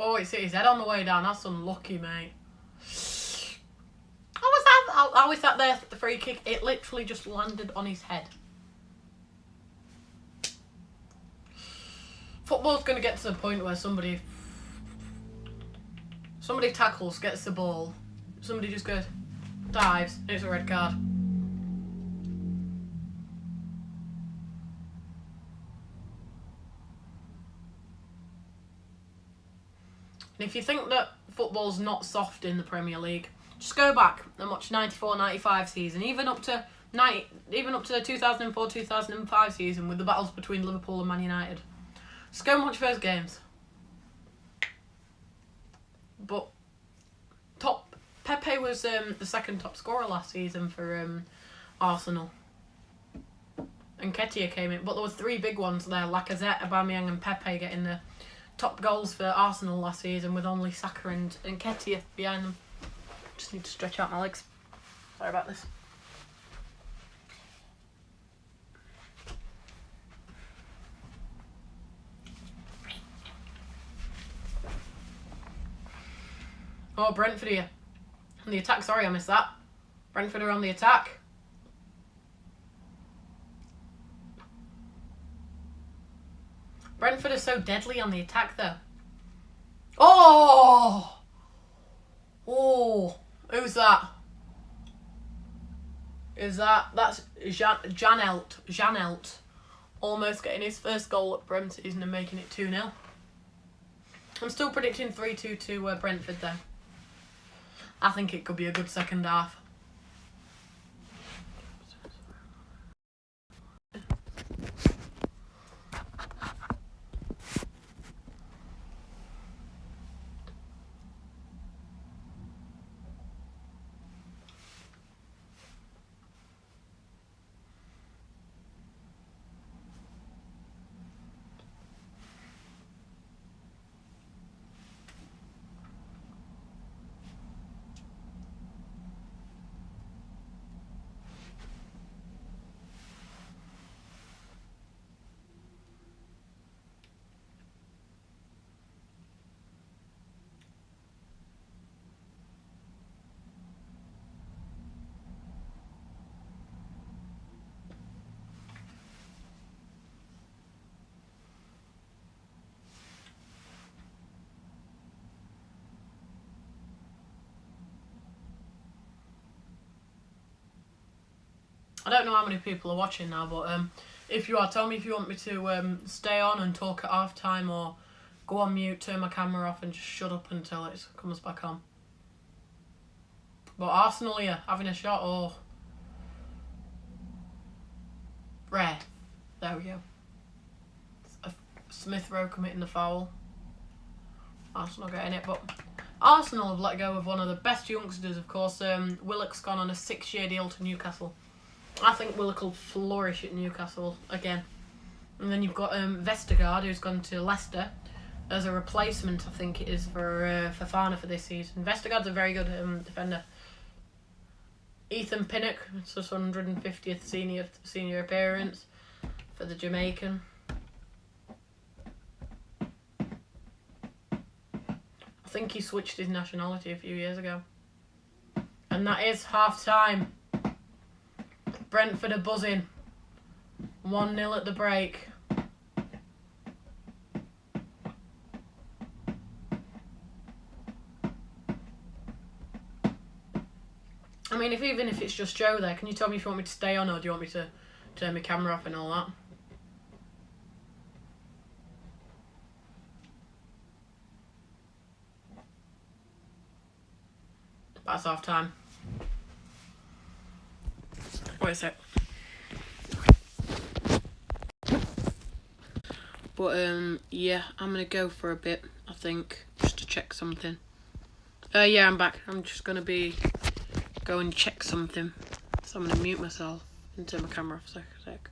Oh, it's hit his head on the way down. That's unlucky, mate. How is that there, the free kick? It literally just landed on his head. Football's going to get to the point where somebody tackles, gets the ball, somebody just goes, dives, it's a red card. And if you think that football's not soft in the Premier League, just go back and watch 94-95 season, even up to the 2004-2005 season with the battles between Liverpool and Man United. Just go and watch those games. But Pepe was the second top scorer last season for Arsenal. And Nketiah came in, but there were three big ones there: Lacazette, Aubameyang, and Pepe getting the top goals for Arsenal last season, with only Saka and Nketiah behind them. Just need to stretch out my legs. Sorry about this. Oh, Brentford here. On the attack, sorry I missed that. Brentford are on the attack. Brentford are so deadly on the attack, though. Oh! Oh! Who's that? That's Janelt. Almost getting his first goal at Brentford and making it 2-0. I'm still predicting 3-2 to Brentford, though. I think it could be a good second half. I don't know how many people are watching now, but if you are, tell me if you want me to stay on and talk at half time, or go on mute, turn my camera off and just shut up until it comes back on. But Arsenal here, having a shot, or... Rare. There we go. Smith Rowe committing the foul. Arsenal getting it, but Arsenal have let go of one of the best youngsters, of course. Willock's gone on a 6-year deal to Newcastle. I think Willock will flourish at Newcastle again. And then you've got Vestergaard, who's gone to Leicester as a replacement, I think it is, for Fofana for this season. Vestergaard's a very good defender. Ethan Pinnock, it's his 150th senior appearance for the Jamaican. I think he switched his nationality a few years ago. And that is half time. Brentford are buzzing. 1-0 at the break. I mean, even if it's just Joe there, can you tell me if you want me to stay on, or do you want me to turn my camera off and all that? That's half time. Wait a sec. But yeah, I'm gonna go for a bit, I think, just to check something. Yeah, I'm back. I'm just gonna go and check something. So I'm gonna mute myself and turn my camera off a sec.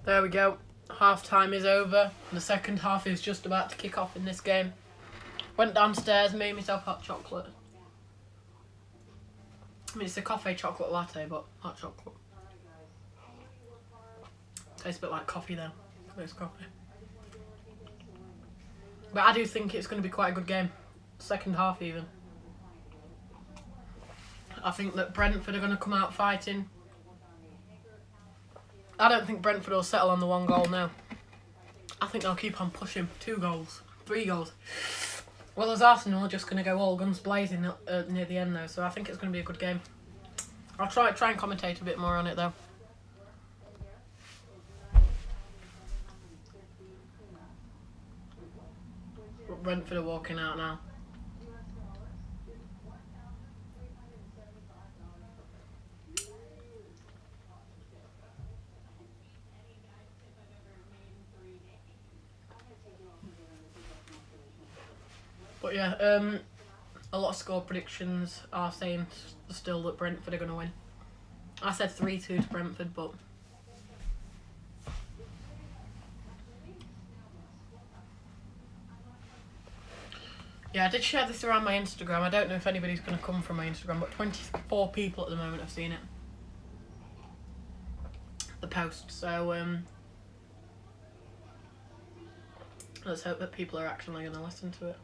There we go. Half time is over. The second half is just about to kick off in this game. Went downstairs, made myself hot chocolate. I mean, it's a coffee chocolate latte, but hot chocolate. Tastes a bit like coffee though. It's coffee. But I do think it's going to be quite a good game. Second half even. I think that Brentford are going to come out fighting. I don't think Brentford will settle on the 1 goal now. I think they'll keep on pushing. 2 goals. 3 goals. Well, as Arsenal are just going to go all guns blazing near the end though, so I think it's going to be a good game. I'll try and commentate a bit more on it though. But Brentford are walking out now. But yeah, a lot of score predictions are saying still that Brentford are going to win. I said 3-2 to Brentford, but yeah, I did share this around my Instagram. I don't know if anybody's going to come from my Instagram, but 24 people at the moment have seen it. The post. So let's hope that people are actually going to listen to it.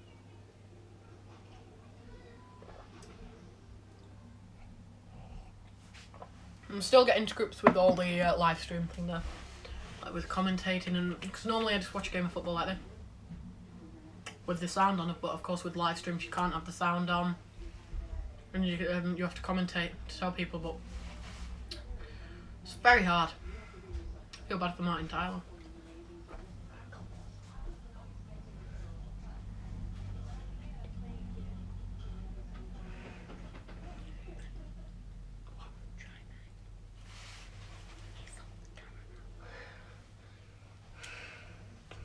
I'm still getting to grips with all the live stream thing though, like with commentating, and because normally I just watch a game of football like this with the sound on it, but of course with live streams you can't have the sound on, and you have to commentate to tell people. But it's very hard. I feel bad for Martin Tyler.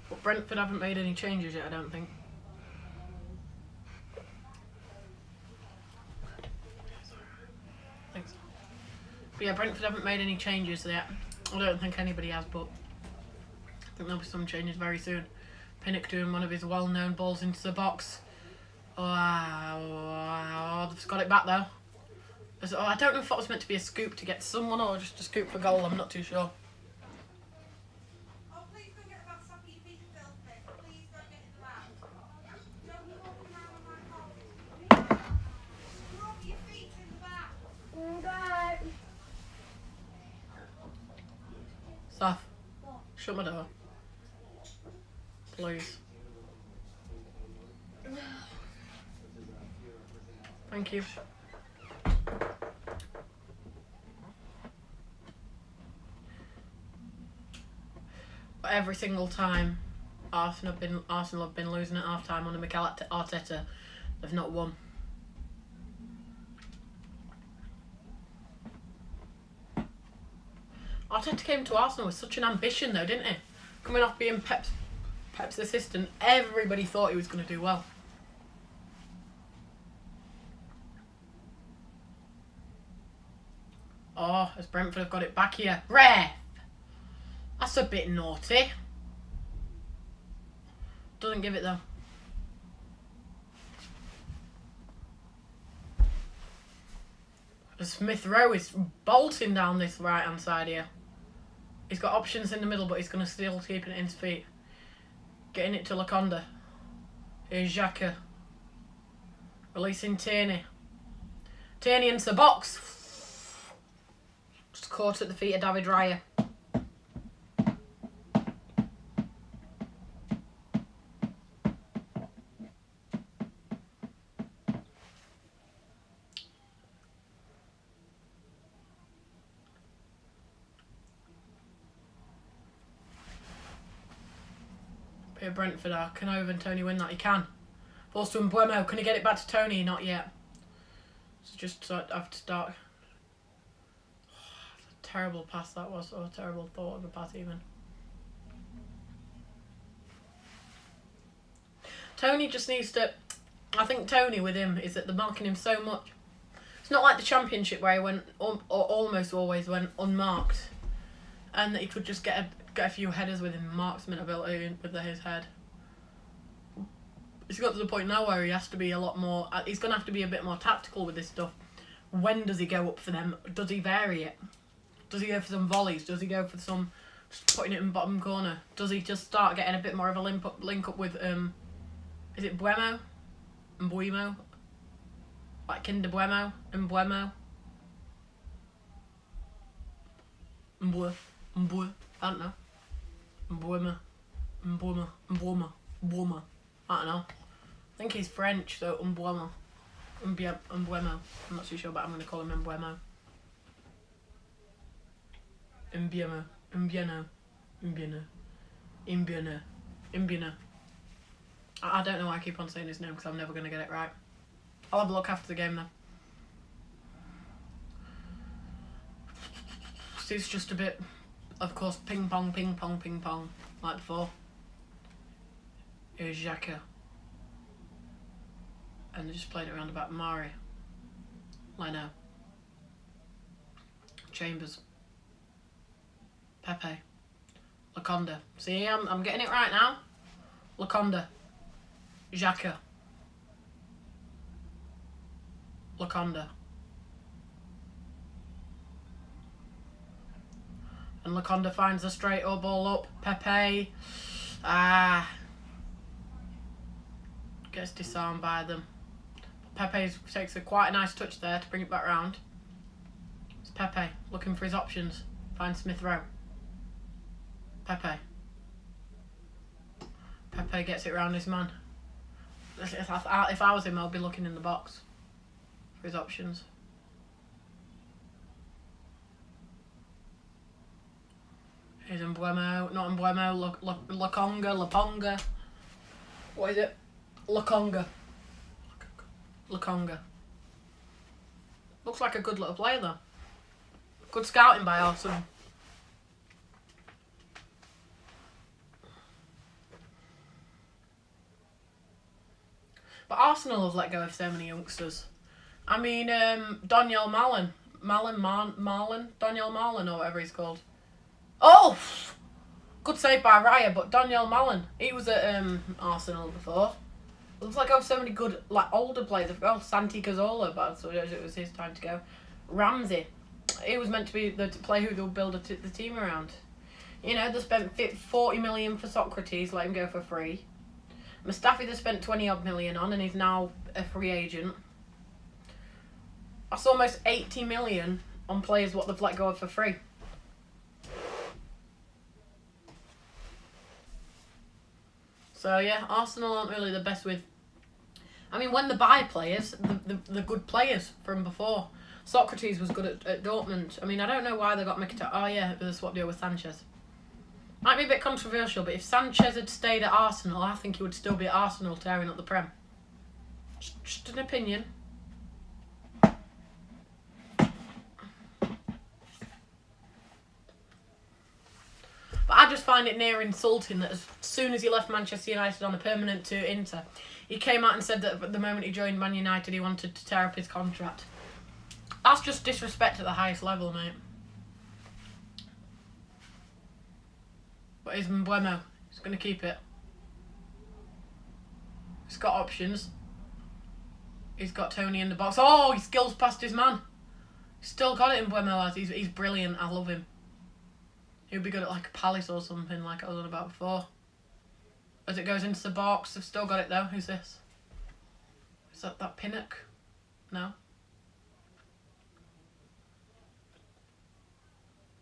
But Brentford haven't made any changes yet, I don't think. Thanks. But yeah, Brentford haven't made any changes yet. I don't think anybody has, but I think there'll be some changes very soon. Pinnock doing one of his well-known balls into the box. Oh, they've got it back though. I don't know if that was meant to be a scoop to get someone or just a scoop for goal, I'm not too sure. Saf, shut my door. Please. Thank you. But every single time Arsenal have been losing at half time under Mikel Arteta, they've not won. Arteta came to Arsenal with such an ambition though, didn't he? Coming off being Pep's assistant, everybody thought he was going to do well. Oh, as Brentford have got it back here. Ref! That's a bit naughty. Doesn't give it though. Smith Rowe is bolting down this right hand side here. He's got options in the middle, but he's going to still keep it in his feet. Getting it to Laconda. Here's Xhaka. Releasing Tierney. Tierney into the box. Just caught at the feet of David Raya. Brentford are. Can Over Tony win that? He can. Falls to Mbuemo. Can he get it back to Tony? Not yet. So just have to start. Oh, a terrible pass that was, or a terrible thought of a pass even. Tony just needs to. I think Tony with him is that they're marking him so much. It's not like the Championship where he went or almost always went unmarked, and that he could just get get a few headers with him, marksman ability with his head. He's got to the point now where he has to be a lot more. He's going to have to be a bit more tactical with this stuff. When does he go up for them? Does he vary it? Does he go for some volleys? Does he go for some just putting it in the bottom corner? Does he just start getting a bit more of a link up with is it Buemo? Mbuemo? Like Kinder Buemo? Mbuemo? Mbue. I don't know. Mbuema. I don't know. I think he's French, so Mbuemo. Mbuemo. I'm not too sure, but I'm going to call him Mbuemo. Mbuemo. I don't know why I keep on saying his name because I'm never going to get it right. I'll have a look after the game though. It's just a bit, of course, ping pong, like before. Here's Xhaka. And they just played it around about Mari. Leno. Chambers. Pepe. Laconda. See, I'm getting it right now. Laconda. Xhaka. Laconda. And Laconda finds a straight ball up. Pepe. Gets disarmed by them. Pepe takes quite a nice touch there to bring it back round. It's Pepe looking for his options. Finds Smith Rowe. Pepe gets it round his man. If I was him, I'd be looking in the box for his options. Here's Mbuemo, not Mbuemo, Laponga. What is it? Laconga. Looks like a good little player though. Good scouting by Arsenal. But Arsenal have let go of so many youngsters. I mean, Daniel Marlin, Daniel Marlin or whatever he's called. Oh! Good save by Raya, but Daniel Marlin, he was at Arsenal before. It looks like I have so many good, like, older players. Oh, Santi Cazorla, but so it was his time to go. Ramsey, he was meant to be the player who they'll build the team around. You know, they spent 40 million for Socrates, let him go for free. Mustafi they spent 20 odd million on, and he's now a free agent. That's almost 80 million on players what they've let go of for free. So yeah, Arsenal aren't really the best with. I mean, when they buy players, the good players from before. Socrates was good at Dortmund. I mean, I don't know why they got Mkhitaryan. Oh yeah, it was a swap deal with Sanchez. Might be a bit controversial, but if Sanchez had stayed at Arsenal, I think he would still be at Arsenal tearing up the Prem. Just an opinion. But I just find it near insulting that as soon as he left Manchester United on a permanent to Inter, he came out and said that at the moment he joined Man United, he wanted to tear up his contract. That's just disrespect at the highest level, mate. But is Mbuemo? He's going to keep it. He's got options. He's got Tony in the box. Oh, he skills past his man. He's still got it in Mbuemo. He's brilliant. I love him. He'll be good at like a Palace or something like I was on about before. As it goes into the box, they've still got it though. Who's this? Is that Pinnock? No.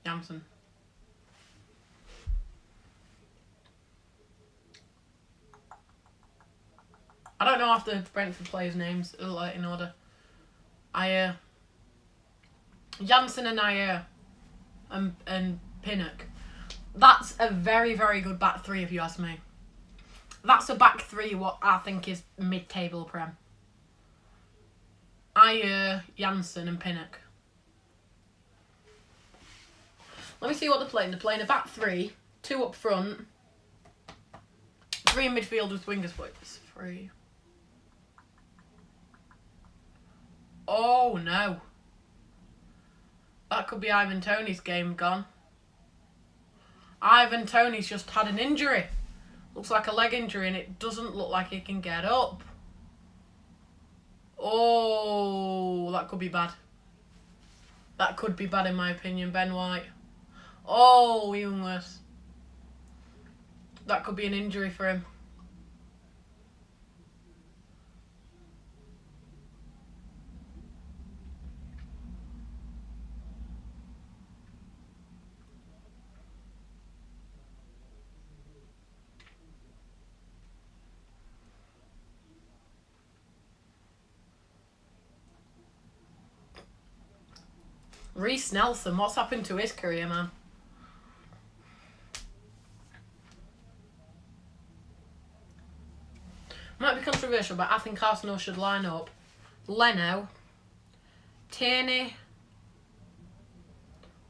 Janssen. I don't know half the Brentford players' names like in order. Janssen and Ayer and Pinnock. That's a very, very good back three if you ask me. That's a back three what I think is mid-table Prem. Ayer, Janssen and Pinnock. Let me see what they're playing. They're playing a back three, two up front, three in midfield with wingers, but it's three. Oh no. That could be Ivan Toney's game gone. Ivan Toney's just had an injury. Looks like a leg injury and it doesn't look like he can get up. Oh, that could be bad. That could be bad in my opinion, Ben White. Oh, even worse. That could be an injury for him. Reece Nelson, what's happened to his career, man? Might be controversial, but I think Arsenal should line up Leno, Tierney,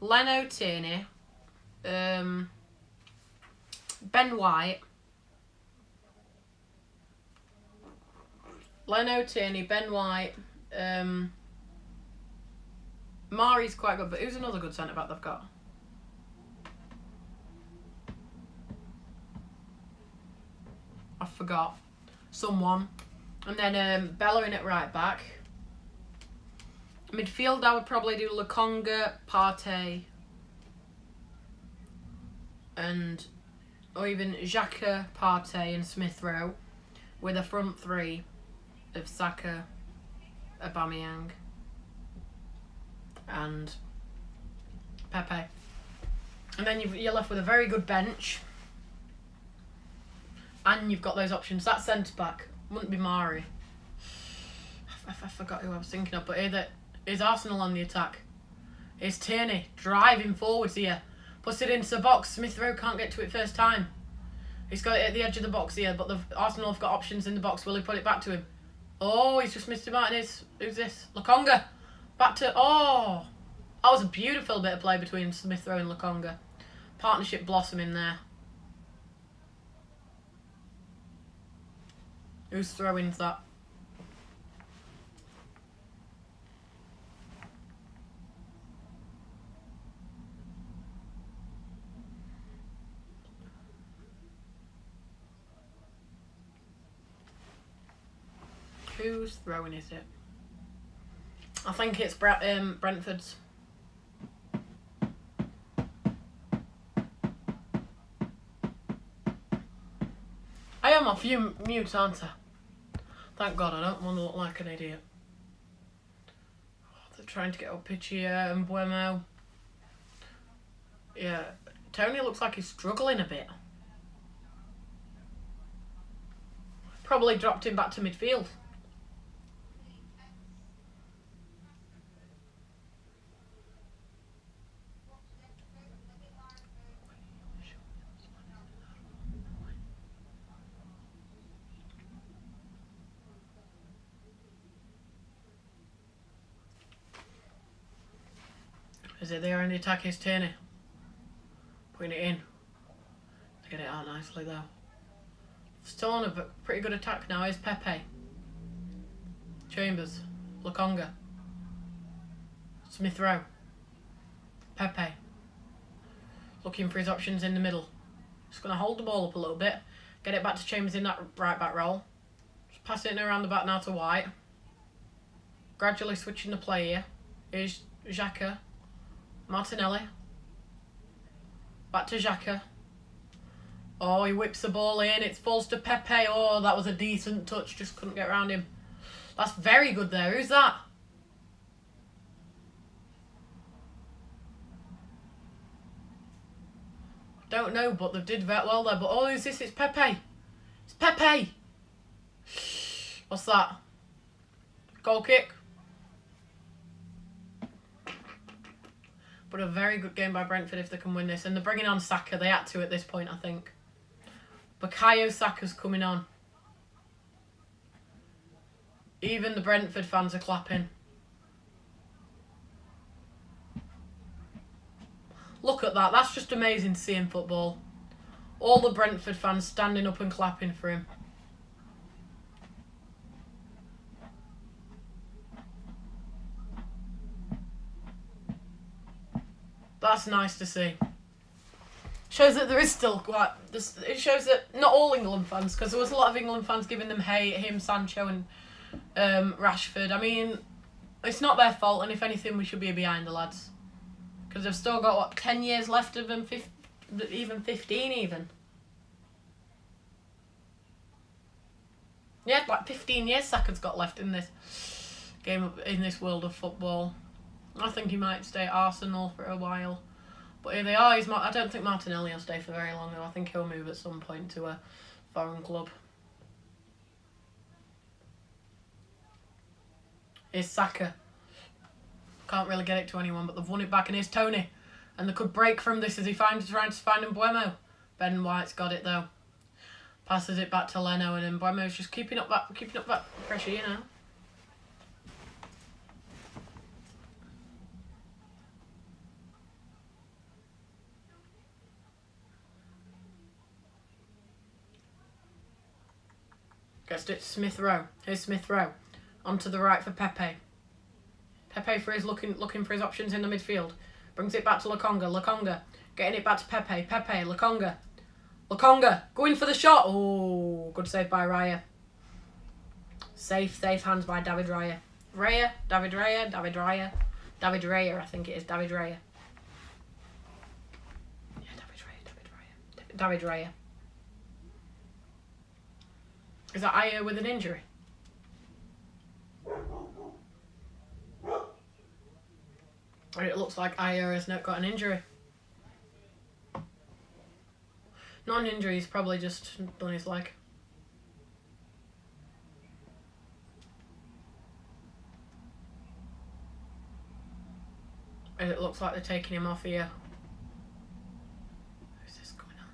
Ben White, Ben White, Mari's quite good, but who's another good centre-back they've got? I forgot. Someone. And then Bellerin at right back. Midfield, I would probably do Lokonga, Partey, or even Xhaka, Partey and Smith Rowe, with a front three of Saka, Aubameyang and Pepe. And then you're left with a very good bench. And you've got those options. That centre-back wouldn't be Mari. I forgot who I was thinking of, but either is Arsenal on the attack. Is Tierney driving forwards here. Puts it into the box. Smith Rowe can't get to it first time. He's got it at the edge of the box here, but Arsenal have got options in the box. Will he put it back to him? Oh, he's just missed him out. Who's this? Lokonga. Back to... Oh! That was a beautiful bit of play between Smith Rowe and Lokonga. Partnership blossoming there. Who's throwing that? Who's throwing is it? I think it's Brentford's. I am off mute, aren't I? Thank God, I don't want to look like an idiot. Oh, they're trying to get up pitch here, and Buemo. Yeah, Tony looks like he's struggling a bit. Probably dropped him back to midfield. Is it there on the attack? Is Tierney putting it in? To get it out nicely though. Still on a pretty good attack now. Is Pepe, Chambers, Lokonga, Smith Rowe, Pepe. Looking for his options in the middle. Just going to hold the ball up a little bit. Get it back to Chambers in that right back role. Just passing it around the back now to White. Gradually switching the play here. Here's Xhaka. Martinelli. Back to Xhaka. Oh, he whips the ball in. It falls to Pepe. Oh, that was a decent touch. Just couldn't get around him. That's very good there. Who's that? Don't know, but they did very well there. But oh, who's this? It's Pepe. It's Pepe. What's that? Goal kick. But a very good game by Brentford if they can win this. And they're bringing on Saka. They had to at this point, I think. Bukayo Saka's coming on. Even the Brentford fans are clapping. Look at that. That's just amazing to see in football. All the Brentford fans standing up and clapping for him. That's nice to see. Shows that there is still quite... It shows that not all England fans, because there was a lot of England fans giving them him, Sancho and Rashford. I mean, it's not their fault, and if anything, we should be behind the lads. Because they've still got, what, 10 years left of them, even 15 even. Yeah, like 15 years Saka's got left in this game, in this world of football. I think he might stay at Arsenal for a while. But here they are. I don't think Martinelli will stay for very long, though. I think he'll move at some point to a foreign club. Here's Saka. Can't really get it to anyone, but they've won it back. And here's Tony. And they could break from this as he trying to find Mbeumo. Ben White's got it, though. Passes it back to Leno, and then Mbeumo's just keeping up that pressure, you know. Gets it to Smith Rowe. Here's Smith Rowe. Onto the right for Pepe. Pepe for his looking for his options in the midfield. Brings it back to Lokonga. Lokonga getting it back to Pepe. Pepe, Lokonga. Lokonga going for the shot. Oh, good save by Raya. Safe hands by David Raya. David Raya, I think it is. David Raya. Yeah, David Raya. Is that Ayer with an injury? It looks like Ayer has not got an injury. Not an injury, he's probably just done his leg. And it looks like they're taking him off here. Who's this going on?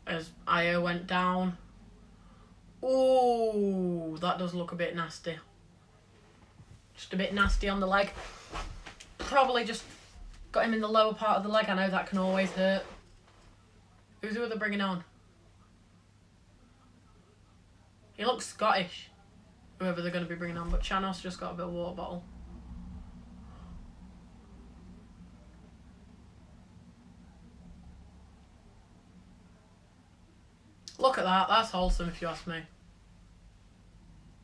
As Ayer went down. Ooh, that does look a bit nasty. Just a bit nasty on the leg. Probably just got him in the lower part of the leg. I know that can always hurt. Who are they bringing on? He looks Scottish, whoever they're going to be bringing on, but Chanos just got a bit of water bottle. Look at that, that's wholesome if you ask me.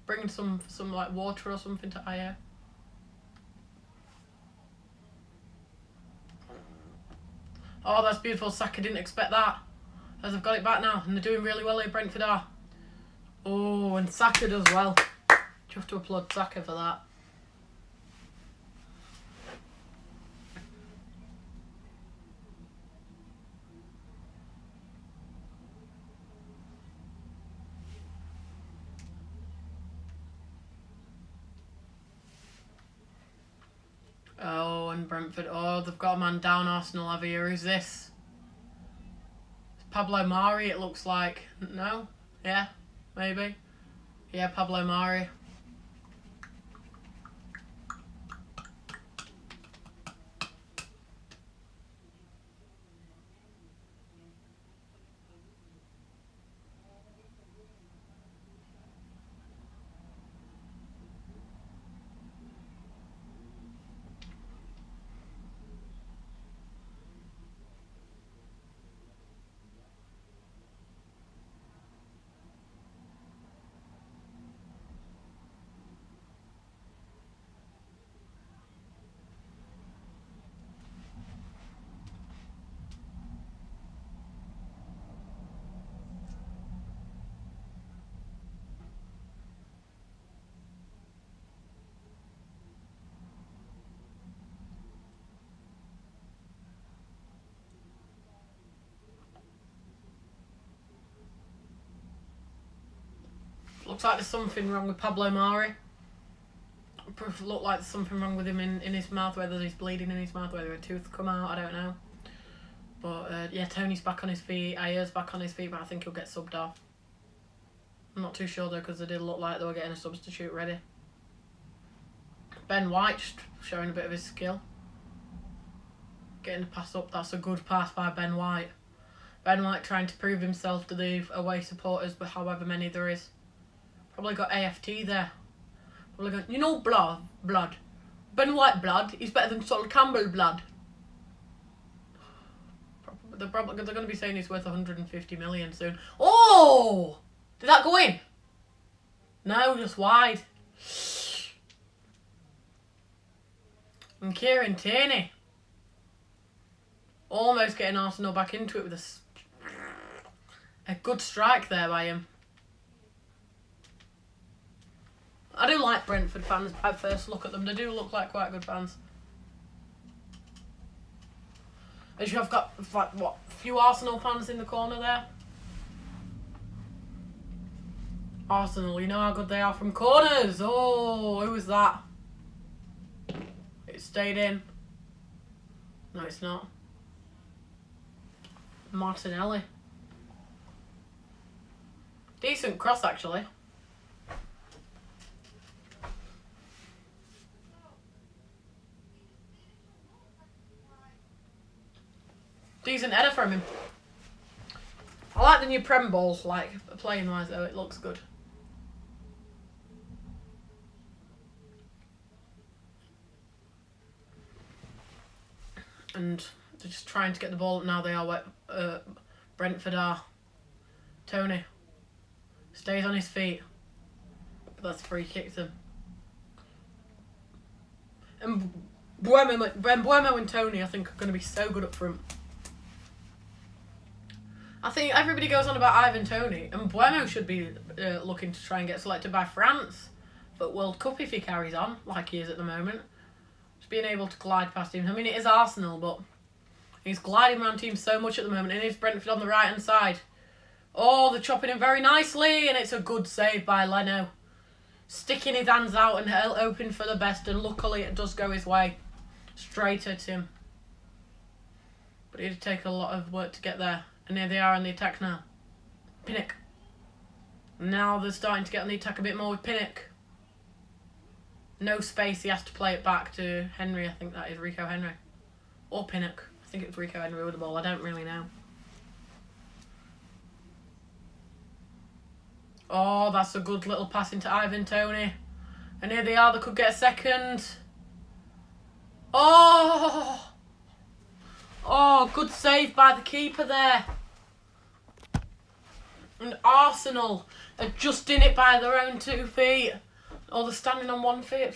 Bringing some like water or something to Ayer. Oh, that's beautiful. Saka didn't expect that. As they've got it back now, and they're doing really well here, Brentford are. Oh, and Saka does well. You have to applaud Saka for that. Oh, and Brentford. Oh, they've got a man down, Arsenal have here. Who's this? It's Pablo Mari, it looks like. No? Yeah? Maybe? Yeah, Pablo Mari. Looks like there's something wrong with Pablo Mari. Look like there's something wrong with him in his mouth, whether he's bleeding in his mouth, whether a tooth come out, I don't know. But yeah, Tony's back on his feet, Ayer's back on his feet, but I think he'll get subbed off. I'm not too sure though, because they did look like they were getting a substitute ready. Ben White just showing a bit of his skill. Getting the pass up. That's a good pass by Ben White. Ben White trying to prove himself to the away supporters, but however many there is. Probably got AFT there. Probably got, you know, blood. Ben White blood is better than Sol Campbell blood. They're going to be saying he's worth 150 million soon. Oh! Did that go in? No, just wide. And Kieran Tierney. Almost getting Arsenal back into it with a good strike there by him. I do like Brentford fans at first look at them. They do look like quite good fans. As you have got, like, what, a few Arsenal fans in the corner there. Arsenal, you know how good they are from corners. Oh, who was that? It stayed in. No, it's not. Martinelli. Decent cross, actually. Decent header from him. I like the new Prem balls, like, playing wise though, it looks good. And they're just trying to get the ball. Now they are wet. Brentford are. Tony stays on his feet. But that's free kick them. And Buemo and Tony, I think, are going to be so good up front. I think everybody goes on about Ivan Toney, and Buemo should be looking to try and get selected by France for World Cup if he carries on like he is at the moment. Just being able to glide past him. I mean, it is Arsenal, but he's gliding around teams so much at the moment. And it's Brentford on the right-hand side. Oh, they're chopping him very nicely, and it's a good save by Leno. Sticking his hands out and hoping for the best, and luckily it does go his way. Straight at him. But it'd take a lot of work to get there. And here they are on the attack now. Pinnock. Now they're starting to get on the attack a bit more with Pinnock. No space, he has to play it back to Henry. I think that is Rico Henry. Or Pinnock. I think it was Rico Henry with the ball. I don't really know. Oh, that's a good little pass into Ivan Toney. And here they are. They could get a second. Oh! Oh, good save by the keeper there. And Arsenal are just in it by their own 2 feet. Oh, they're standing on 1 foot.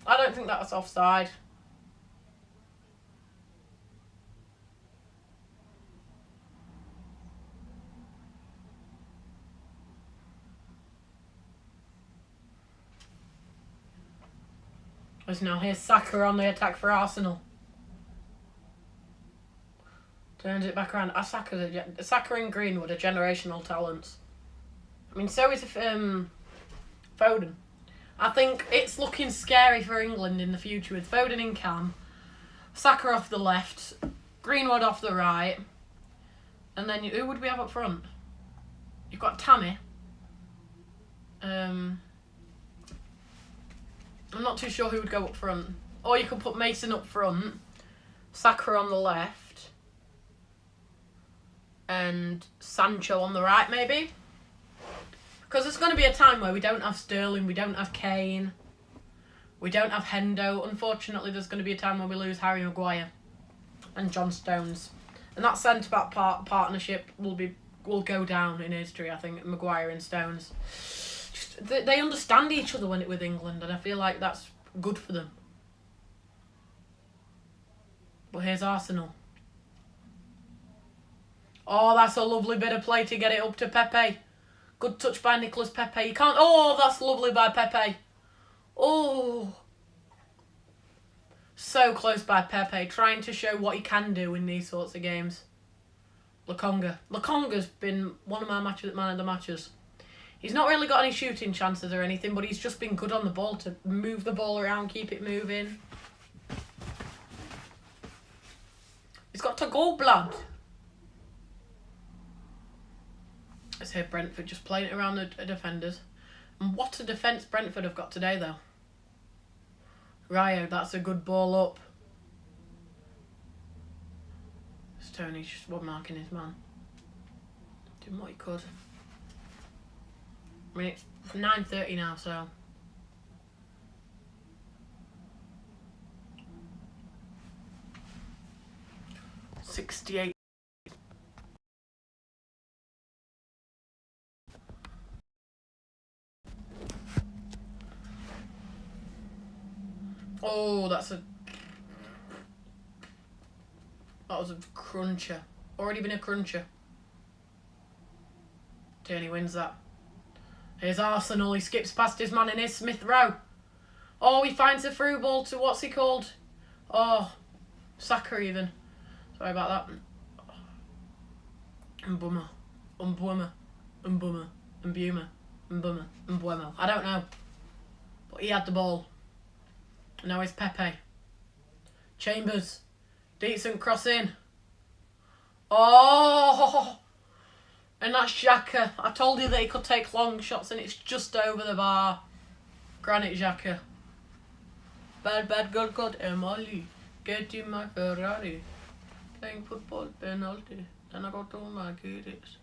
I don't think that's offside. As now here's Saka on the attack for Arsenal. Turns it back around. Saka and Greenwood are generational talents. I mean, so is Foden. I think it's looking scary for England in the future with Foden in cam, Saka off the left, Greenwood off the right, and then who would we have up front? You've got Tammy. I'm not too sure who would go up front. Or you could put Mason up front, Saka on the left, and Sancho on the right, maybe? Because there's going to be a time where we don't have Sterling, we don't have Kane, we don't have Hendo. Unfortunately, there's going to be a time when we lose Harry Maguire and John Stones. And that centre-back partnership will go down in history, I think, Maguire and Stones. They understand each other with England, and I feel like that's good for them. But here's Arsenal. Oh, that's a lovely bit of play to get it up to Pepe. Good touch by Nicolas Pepe. You can't... Oh, that's lovely by Pepe. Oh. So close by Pepe, trying to show what he can do in these sorts of games. Lokonga's been one of my man of the matches. He's not really got any shooting chances or anything, but he's just been good on the ball to move the ball around, keep it moving. He's got to go, blood. Let's hear Brentford just playing it around the defenders. And what a defence Brentford have got today, though. Rio, that's a good ball up. Tony's just one marking his man. Doing what he could. I mean, it's 9:30 now, so... 68. Oh, that was a cruncher. Already been a cruncher. Tierney wins that. Here's Arsenal. He skips past his man and here's Smith Rowe. Oh, he finds a through ball to what's he called? Oh, Saka even. Sorry about that. Mbuma. Mbuma. Mbuma. Mbuma. Mbuma. Mbuemo. I don't know. But he had the ball. And now it's Pepe. Chambers. Decent cross in. Oh! And that's Xhaka. I told you that he could take long shots and it's just over the bar. Granit Xhaka. Bad, bad, good, good. Emily. Get in my Ferrari. Playing football, penalty. Then I go to my kiddies.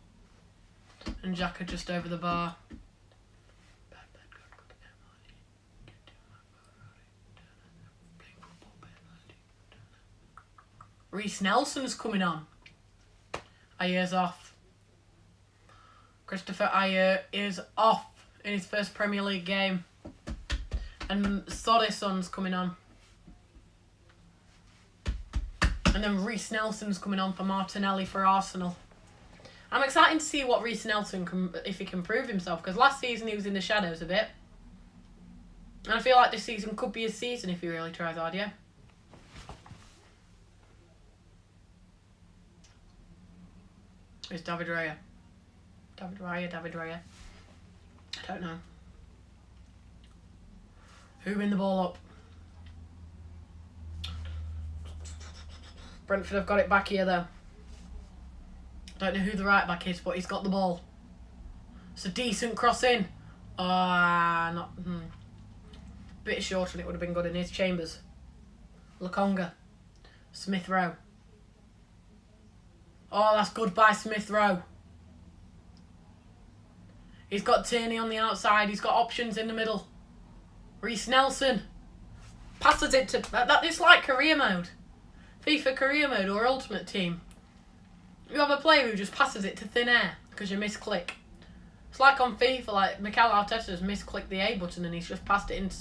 And Xhaka just over the bar. Bad, bad, good, good. Emily. Get in my Ferrari. Playing football, penalty. Reece Nelson's coming on. Ayer's off. Christopher Ayer is off in his first Premier League game. And Soreson's coming on. And then Reece Nelson's coming on for Martinelli for Arsenal. I'm excited to see what Reece Nelson can, if he can prove himself, because last season he was in the shadows a bit. And I feel like this season could be his season if he really tries hard, yeah? It's David Raya. David Raya. I don't know. Who win the ball up? Brentford have got it back here, though. I don't know who the right back is, but he's got the ball. It's a decent cross in. Bit shorter and it would have been good. And here's Chambers. Lokonga. Smith Rowe. Oh, that's good by Smith Rowe. He's got Tierney on the outside. He's got options in the middle. Reece Nelson. Passes it to... It's like career mode. FIFA career mode or ultimate team. You have a player who just passes it to thin air because you misclick. It's like on FIFA, like Mikel Arteta's misclicked the A button and he's just passed it into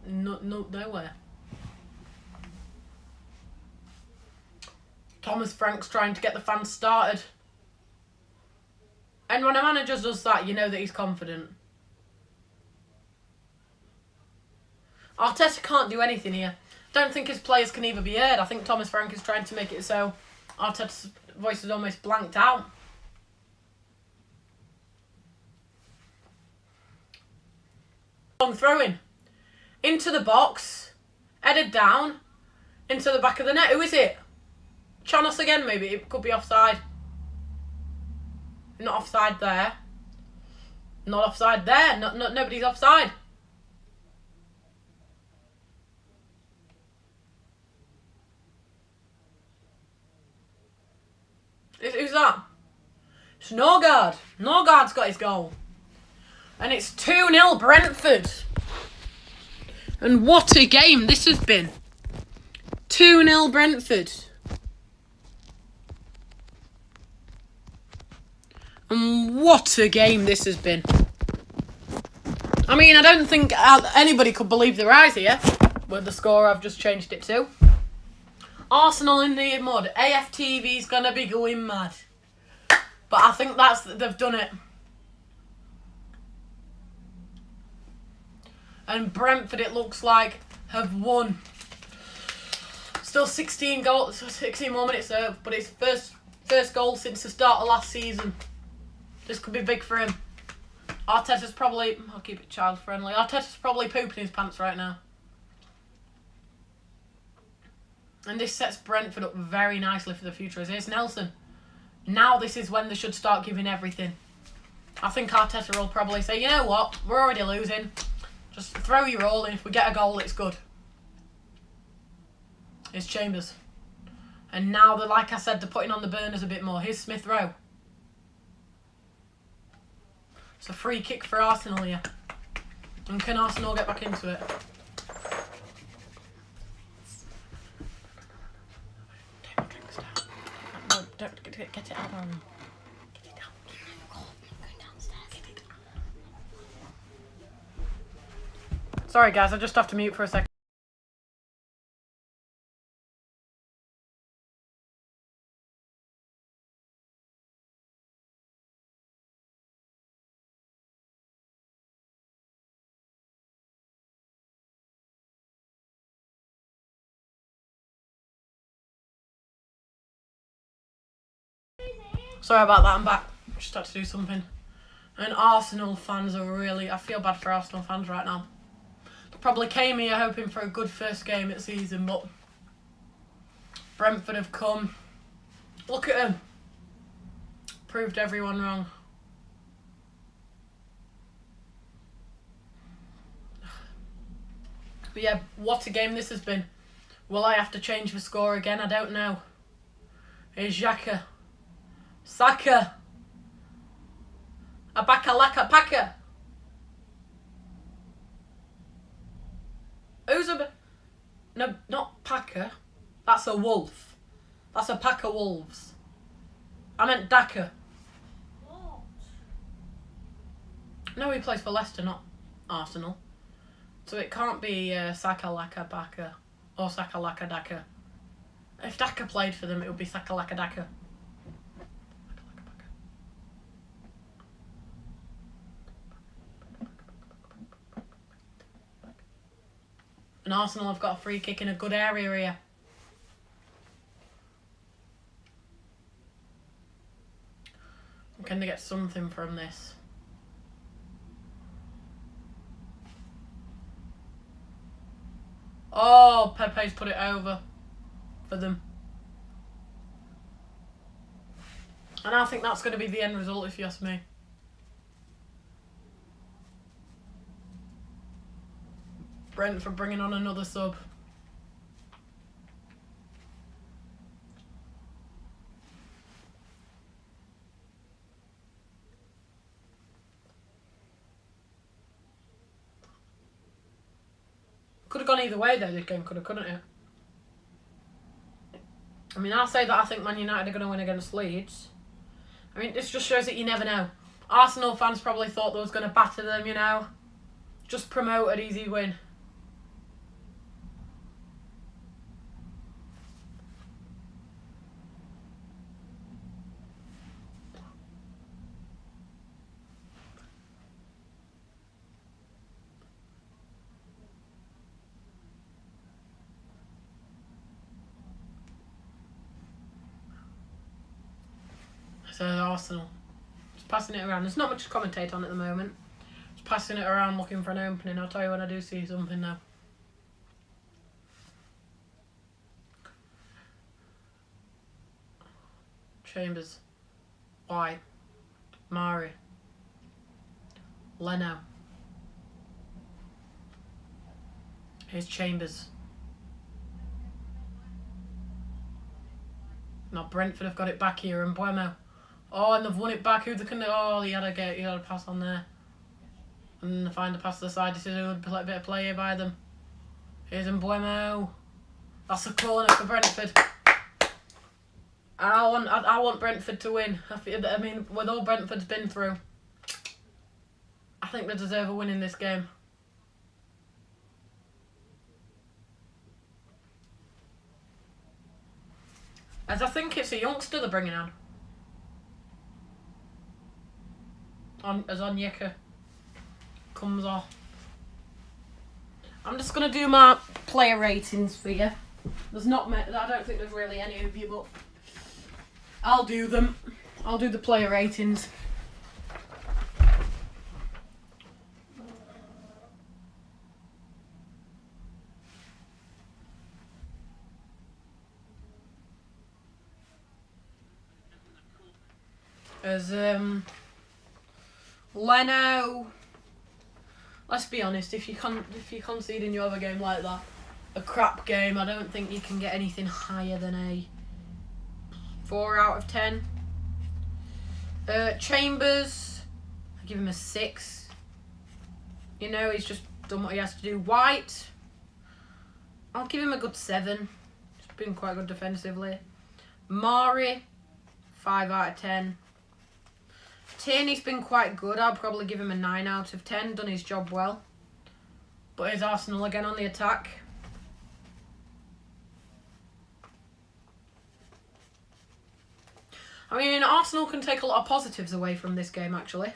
nowhere. Thomas Frank's trying to get the fans started. And when a manager does that, you know that he's confident. Arteta can't do anything here. Don't think his players can even be heard. I think Thomas Frank is trying to make it so Arteta's voice is almost blanked out. Long throw in. Into the box. Headed down. Into the back of the net. Who is it? Chanos again, maybe. It could be offside. Not offside there. Not offside there. Nobody's offside. Who's that? It's Norgard. Norgard's got his goal. And it's 2-0 Brentford. And what a game this has been. 2-0 Brentford. And what a game this has been. I mean, I don't think anybody could believe their eyes here with the score I've just changed it to. Arsenal in the mud. AFTV's going to be going mad. But I think they've done it. And Brentford, it looks like, have won. Still 16 more minutes though, but it's first goal since the start of last season. This could be big for him. Arteta's probably... I'll keep it child friendly. Arteta's probably pooping his pants right now. And this sets Brentford up very nicely for the future. Here's Nelson. Now this is when they should start giving everything. I think Arteta will probably say, you know what, we're already losing. Just throw your all in. If we get a goal, it's good. It's Chambers. And now, like I said, they're putting on the burners a bit more. Here's Smith Rowe. It's a free kick for Arsenal here. And can Arsenal get back into it? No, don't get it out. Get it down. Go downstairs. Sorry guys, I just have to mute for a second. Sorry about that, I'm back. Just had to do something. And Arsenal fans are really... I feel bad for Arsenal fans right now. They probably came here hoping for a good first game of the season, but Brentford have come. Look at them. Proved everyone wrong. But yeah, what a game this has been. Will I have to change the score again? I don't know. Here's Xhaka. Saka. Abaka Laka Paka. Who's a... No, not Paka. That's a wolf. That's a pack of wolves. I meant Daka. What? No, he plays for Leicester, not Arsenal. So it can't be Saka Laka Baka or Saka Laka Daka. If Daka played for them, it would be Saka Laka Daka. And Arsenal have got a free kick in a good area here. Can they get something from this? Oh, Pepe's put it over for them. And I think that's going to be the end result, if you ask me. Brentford bringing on another sub. Could have gone either way though, this game could have, couldn't it? I mean, I'll say that I think Man United are going to win against Leeds. I mean, this just shows that you never know. Arsenal fans probably thought they was going to batter them, you know. Just promoted, easy win. So Arsenal, just passing it around. There's not much to commentate on at the moment. Just passing it around, looking for an opening. I'll tell you when I do see something now. Chambers, White, Mari, Leno. Here's Chambers. Now Brentford have got it back here, and Buemo. Oh, and they've won it back. Who they can? Oh, he had a pass on there, and they find a pass to the side. This is a bit of play here by them. Here's Buemo. That's a corner for Brentford. And I want Brentford to win. I mean, with all Brentford's been through, I think they deserve a win in this game. As I think it's a youngster they're bringing on. As Onyeka comes off. I'm just going to do my player ratings for you. There's not I don't think there's really any of you, but I'll do them. I'll do the player ratings. As Leno. Let's be honest. If you concede in your other game like that, a crap game, I don't think you can get anything higher than a 4 out of 10. Chambers, I give him a 6. You know, he's just done what he has to do. White, I'll give him a good 7. He's been quite good defensively. Mari, 5 out of 10. Tierney's been quite good. I'll probably give him a 9 out of 10. Done his job well. But is Arsenal again on the attack? I mean, Arsenal can take a lot of positives away from this game, actually.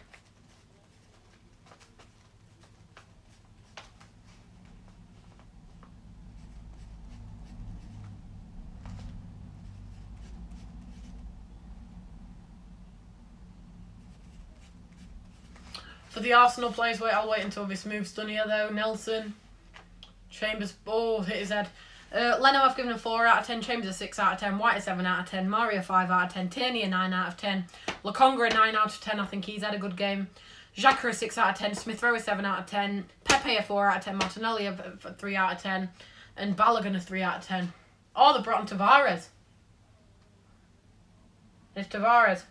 For the Arsenal players, I'll wait until this move's done here, though. Nelson. Chambers, hit his head. Leno, I've given a 4 out of 10. Chambers a 6 out of 10. White a 7 out of 10. Mario 5 out of 10. Tierney a 9 out of 10. Lokonga a 9 out of 10. I think he's had a good game. Xhaka a 6 out of 10. Smith Rowe a 7 out of 10. Pepe a 4 out of 10. Martinelli a 3 out of 10. And Balogun a 3 out of 10. Oh, they brought on Tavares. It's Tavares.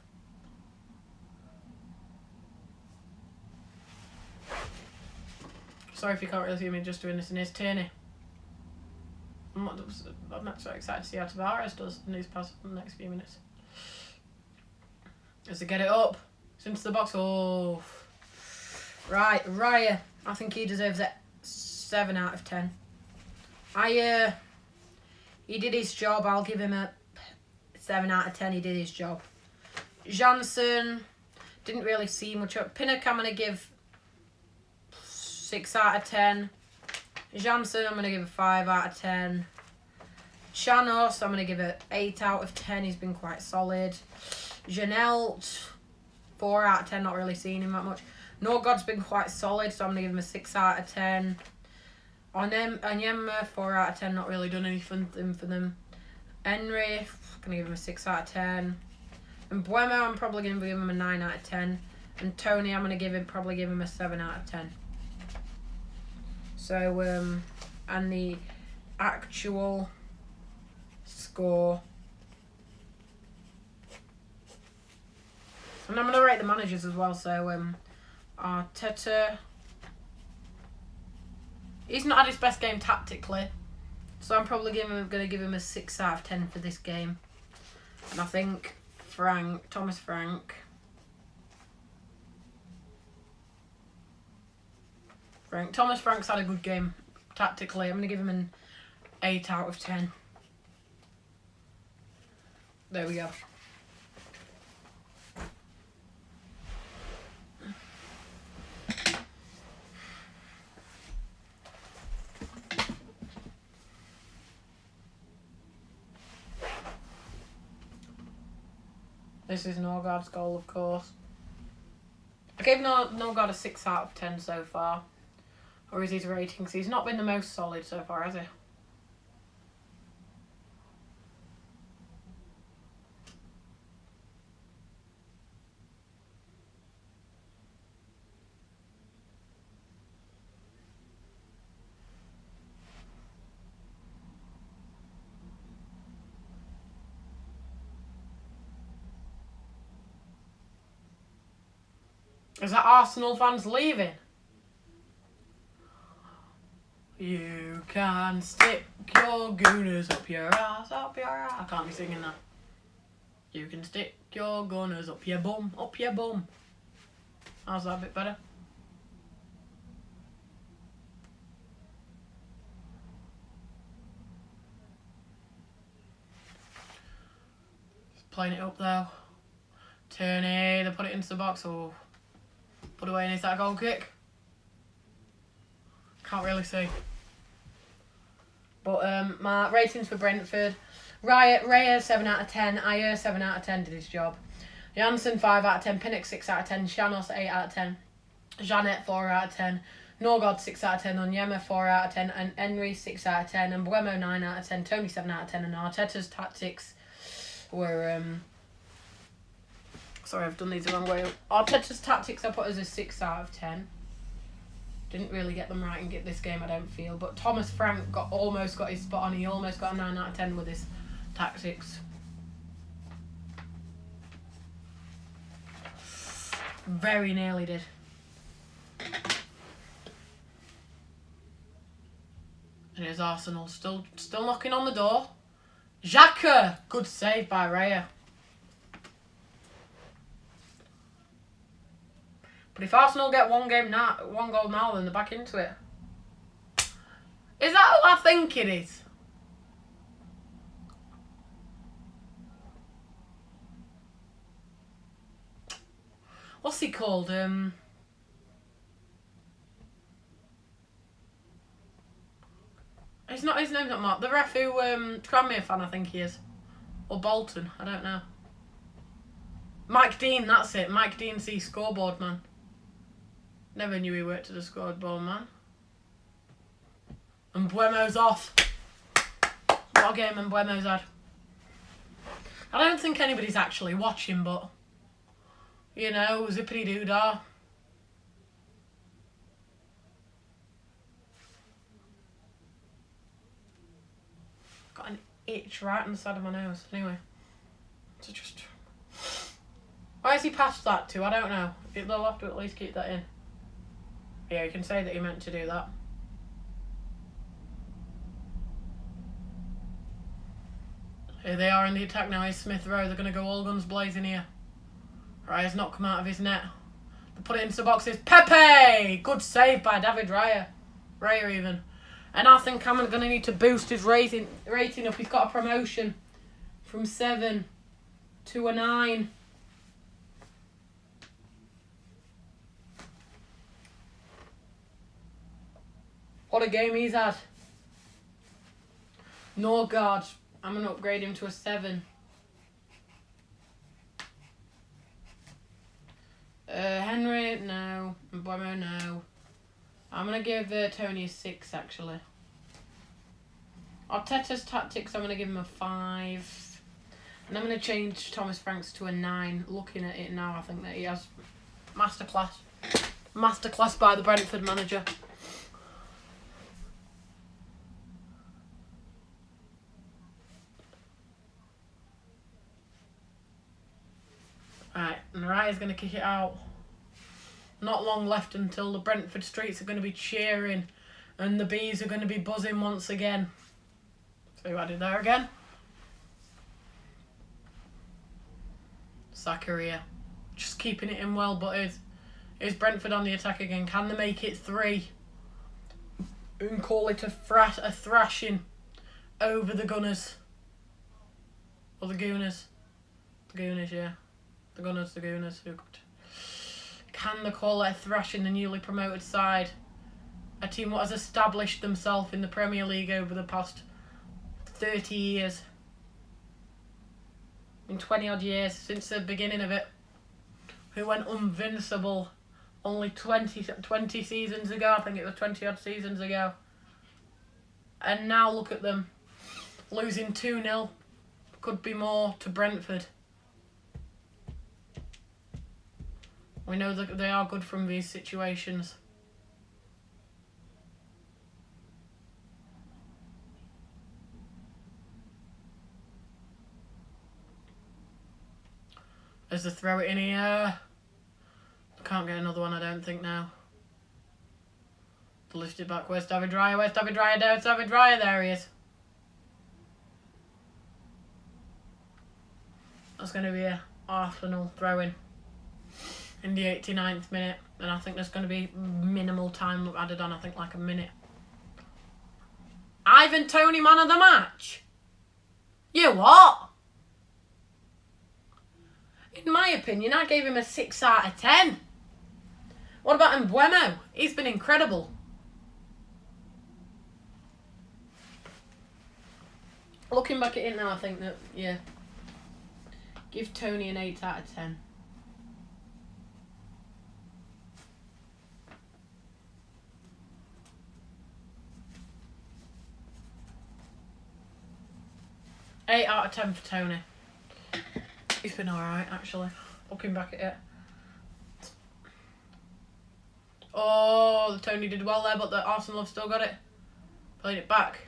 Sorry if you can't really see me just doing this, and here's Tierney. I'm not so excited to see how Tavares does in these next few minutes. As they get it up. It's into the box. Oh. Right, Raya. I think he deserves a 7 out of 10. He did his job. I'll give him a 7 out of 10. He did his job. Janssen. Didn't really see much up. Pinnock, I'm going to give 6 out of 10. Janssen, I'm going to give a 5 out of 10. Chanos, I'm going to give it 8 out of 10. He's been quite solid. Janelt, 4 out of 10. Not really seeing him that much. Norgod's been quite solid, so I'm going to give him a 6 out of 10. Onyema, 4 out of 10. Not really done anything for them. Henry, going to give him a 6 out of 10. And Buemo, I'm probably going to give him a 9 out of 10. And Tony, I'm going to probably give him a 7 out of 10. So, and the actual score. And I'm going to rate the managers as well. So, Arteta, he's not had his best game tactically. So I'm probably going to give him a 6 out of 10 for this game. And I think Thomas Frank, Thomas Frank's had a good game tactically. I'm going to give him an 8 out of 10. There we go. This is Norgard's goal, of course. I gave Norgard a 6 out of 10 so far. Or is his rating? Because he's not been the most solid so far, has he? Is that Arsenal fans leaving? You can stick your gooners up your ass, up your ass. I can't be singing that. You can stick your gunners up your bum, up your bum. How's that a bit better? Just playing it up though. Tierney, they put it into the box. Oh, put away, and is that a goal kick? Can't really see. But my ratings for Brentford: Raya 7 out of 10, Ayer 7 out of 10, did his job. Janssen 5 out of 10, Pinnock 6 out of 10, Chanos 8 out of 10, Jeanette 4 out of 10, Norgard 6 out of 10, Onyema 4 out of 10, and Henry 6 out of 10, and Buemo 9 out of 10, Tony 7 out of 10, and Arteta's tactics were Sorry, I've done these the wrong way. Arteta's tactics I put as a 6 out of 10. Didn't really get them right and get this game, I don't feel. But Thomas Frank almost got his spot on. He almost got a 9 out of 10 with his tactics. Very nearly did. And here's Arsenal still knocking on the door. Xhaka! Good save by Raya. But if Arsenal get one goal now, then they're back into it. Is that who I think it is? What's he called? His name's not Mark. The ref who Tranmere fan, I think he is. Or Bolton, I don't know. Mike Dean, that's it. Mike Dean, scoreboard man. Never knew he worked at the scoreboard man. And Mbuemo's off. What a game Mbuemo's had. I don't think anybody's actually watching, but you know, zippity doo dah. Got an itch right on the side of my nose. Anyway, so just. Why has he passed that to? I don't know. They'll have to at least keep that in. Yeah, you can say that he meant to do that. Here they are in the attack now. Here's Smith Rowe. They're going to go all guns blazing here. Raya's not come out of his net. They put it into the boxes. Pepe! Good save by David Raya. Raya even. And I think I'm going to need to boost his rating up. He's got a promotion from 7 to a 9. What a game he's had. Norgard, I'm going to upgrade him to a 7. Henry, no. Mbuemo, no. I'm going to give Tony a 6, actually. Arteta's tactics, I'm going to give him a 5. And I'm going to change Thomas Franks to a 9. Looking at it now, I think that he has masterclass. Masterclass by the Brentford manager. Right, and Raya's going to kick it out. Not long left until the Brentford streets are going to be cheering and the bees are going to be buzzing once again. See what I did there again? Zakaria. Just keeping it in well, but is Brentford on the attack again? Can they make it 3? And call it a thrashing over the Gunners. Or the Gooners. The Gooners, yeah. The Gunners, who could. Can they call it a thrashing the newly promoted side? A team what has established themselves in the Premier League over the past 30 years. In 20 odd years since the beginning of it. Who went invincible only 20 seasons ago. I think it was 20 odd seasons ago. And now look at them. Losing 2-0. Could be more to Brentford. We know that they are good from these situations. As they throw it in here. Can't get another one, I don't think, now. They lift it back. Where's David Raya? Where's David Raya? There's David Raya. There he is. That's going to be a Arsenal throw-in. In the 89th minute, and I think there's going to be minimal time added on. I think like a minute. Ivan Toney, man of the match. You what? In my opinion, I gave him a 6 out of 10. What about Mbuemo? He's been incredible. Looking back at it now, I think that, yeah. Give Tony an 8 out of 10. Eight out of 10 for Tony. He's been alright, actually. looking back at it. Oh, Tony did well there, but the Arsenal have still got it. Played it back.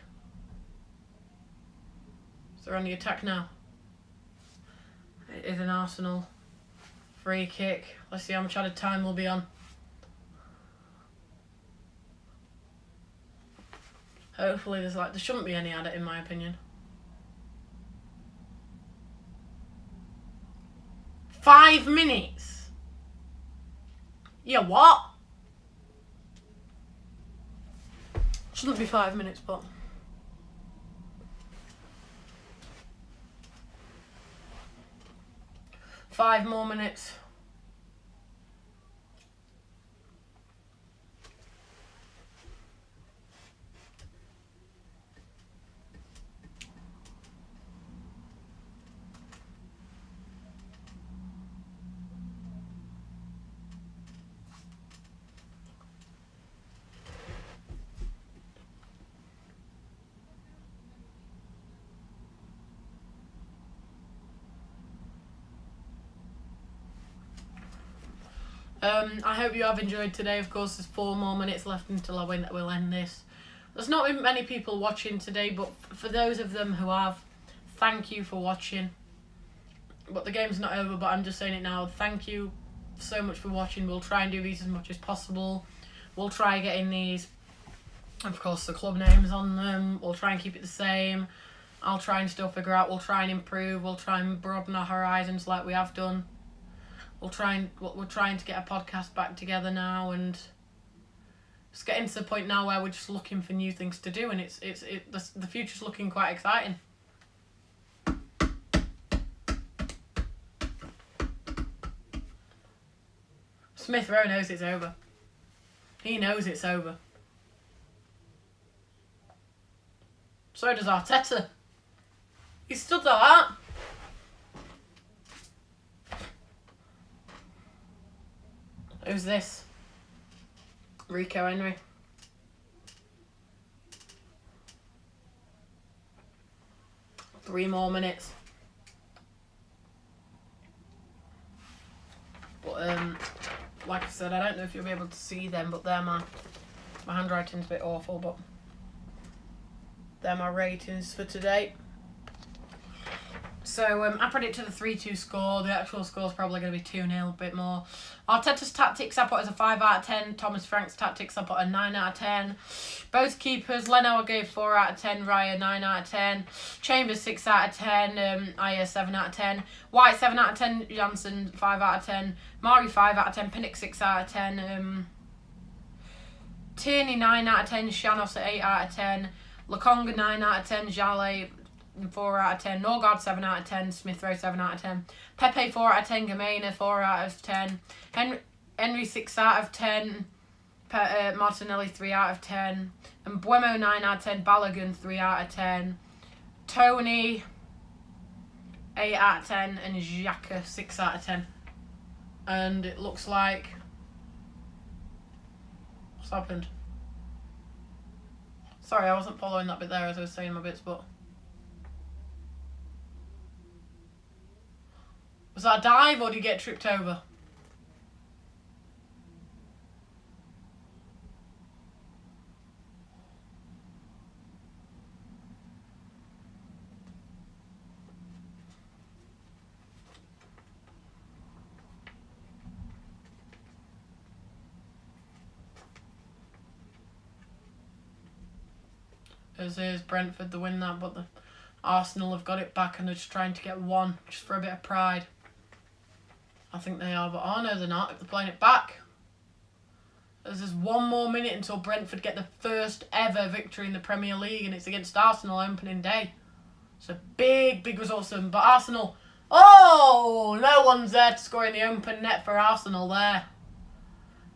So they're on the attack now. It is an Arsenal free kick. Let's see how much added time will be on. Hopefully there shouldn't be any added, in my opinion. 5 minutes? Yeah, what? Shouldn't be 5 minutes, but... Five more minutes. I hope you have enjoyed today. Of course, there's 4 more minutes left until we'll end this. There's not been many people watching today, but for those of them who have, thank you for watching. But the game's not over, but I'm just saying it now. Thank you so much for watching. We'll try and do these as much as possible. We'll try getting these, of course, the club names on them. We'll try and keep it the same. I'll try and still figure out. We'll try and improve. We'll try and broaden our horizons like we have done. We're trying to get a podcast back together now, and it's getting to the point now where we're just looking for new things to do, and the future's looking quite exciting. Smith Rowe knows it's over. He knows it's over. So does Arteta. He stood to that. Who's this? Rico Henry. Three more minutes. But like I said, I don't know if you'll be able to see them, but they're my handwriting's a bit awful, but they're my ratings for today. So I predicted a 3-2 score. The actual score is probably going to be 2-0, a bit more. Arteta's tactics I put as a 5 out of 10. Thomas Frank's tactics I put a 9 out of 10. Both keepers, Leno I gave 4 out of 10. Raya 9 out of 10. Chambers 6 out of 10. Aya 7 out of 10. White 7 out of 10. Janssen 5 out of 10. Mari 5 out of 10. Pinnock 6 out of 10. Tierney 9 out of 10. Shanos 8 out of 10. Lokonga 9 out of 10. Jale 4 out of 10, Norgard 7 out of 10, Smith Rowe 7 out of 10, Pepe 4 out of 10, Gamena 4 out of 10, Henry 6 out of 10, Martinelli 3 out of 10, and Buemo 9 out of 10, Balogun 3 out of 10, Tony 8 out of 10, and Xhaka 6 out of 10. And it looks like... What's happened? Sorry, I wasn't following that bit there as I was saying my bits, but... Was that a dive or did you get tripped over? As is Brentford the win that, but the Arsenal have got it back and they're just trying to get one just for a bit of pride. I think they are, but oh no, they're not if they're playing it back. There's 1 more minute until Brentford get the first ever victory in the Premier League, and it's against Arsenal opening day. It's a big result for them. But Arsenal, oh, no one's there to score in the open net for Arsenal there.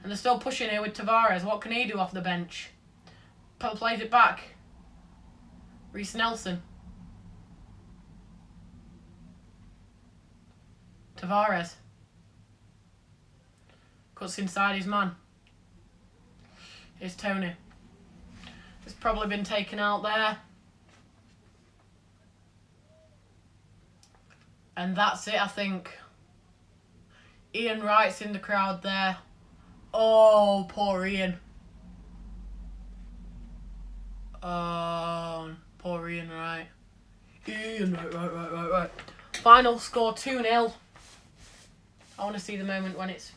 And they're still pushing here with Tavares. What can he do off the bench? Plays it back. Reece Nelson. Tavares. Cuts inside his man. Here's Tony. It's probably been taken out there. And that's it, I think. Ian Wright's in the crowd there. Oh, poor Ian. Poor Ian Wright. Right. Final score 2-0. I want to see the moment when it's...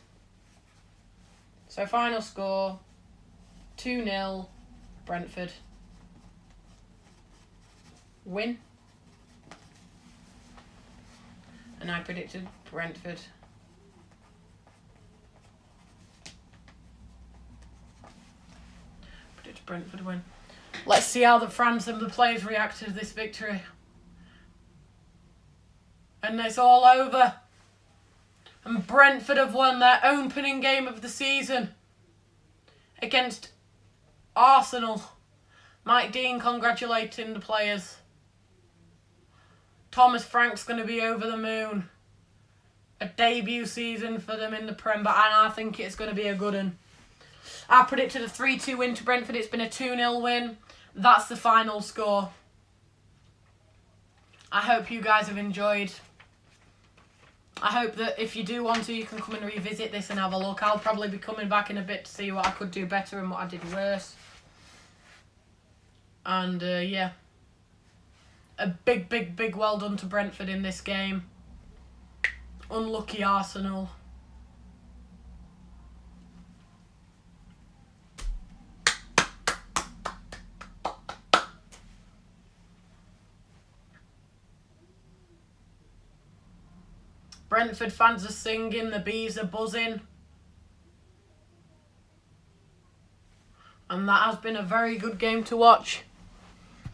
So final score 2-0 Brentford. Win. And I predicted Brentford. Predicted Brentford win. Let's see how the fans and the players react to this victory. And it's all over. And Brentford have won their opening game of the season against Arsenal. Mike Dean congratulating the players. Thomas Frank's going to be over the moon. A debut season for them in the Prem, and I think it's going to be a good one. I predicted a 3-2 win to Brentford. It's been a 2-0 win. That's the final score. I hope you guys have enjoyed. I hope that if you do want to, you can come and revisit this and have a look. I'll probably be coming back in a bit to see what I could do better and what I did worse. And, yeah. A big well done to Brentford in this game. Unlucky Arsenal. Brentford fans are singing, the bees are buzzing. And that has been a very good game to watch.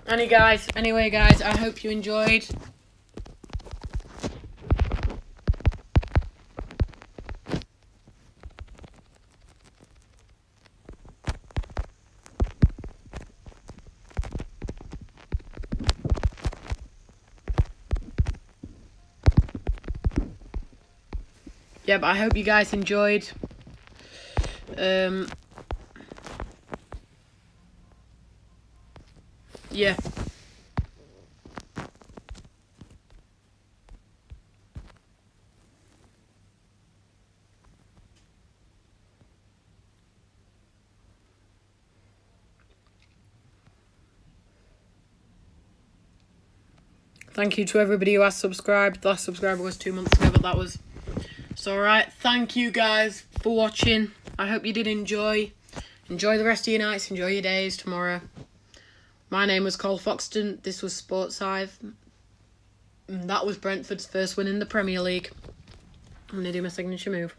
Anyway guys, I hope you enjoyed. Yeah, but I hope you guys enjoyed. Yeah. Thank you to everybody who has subscribed. The last subscriber was 2 months ago, but that was... It's alright. Thank you guys for watching. I hope you did enjoy. Enjoy the rest of your nights. Enjoy your days tomorrow. My name was Cole Foxton. This was Sports Hive. And that was Brentford's first win in the Premier League. I'm going to do my signature move.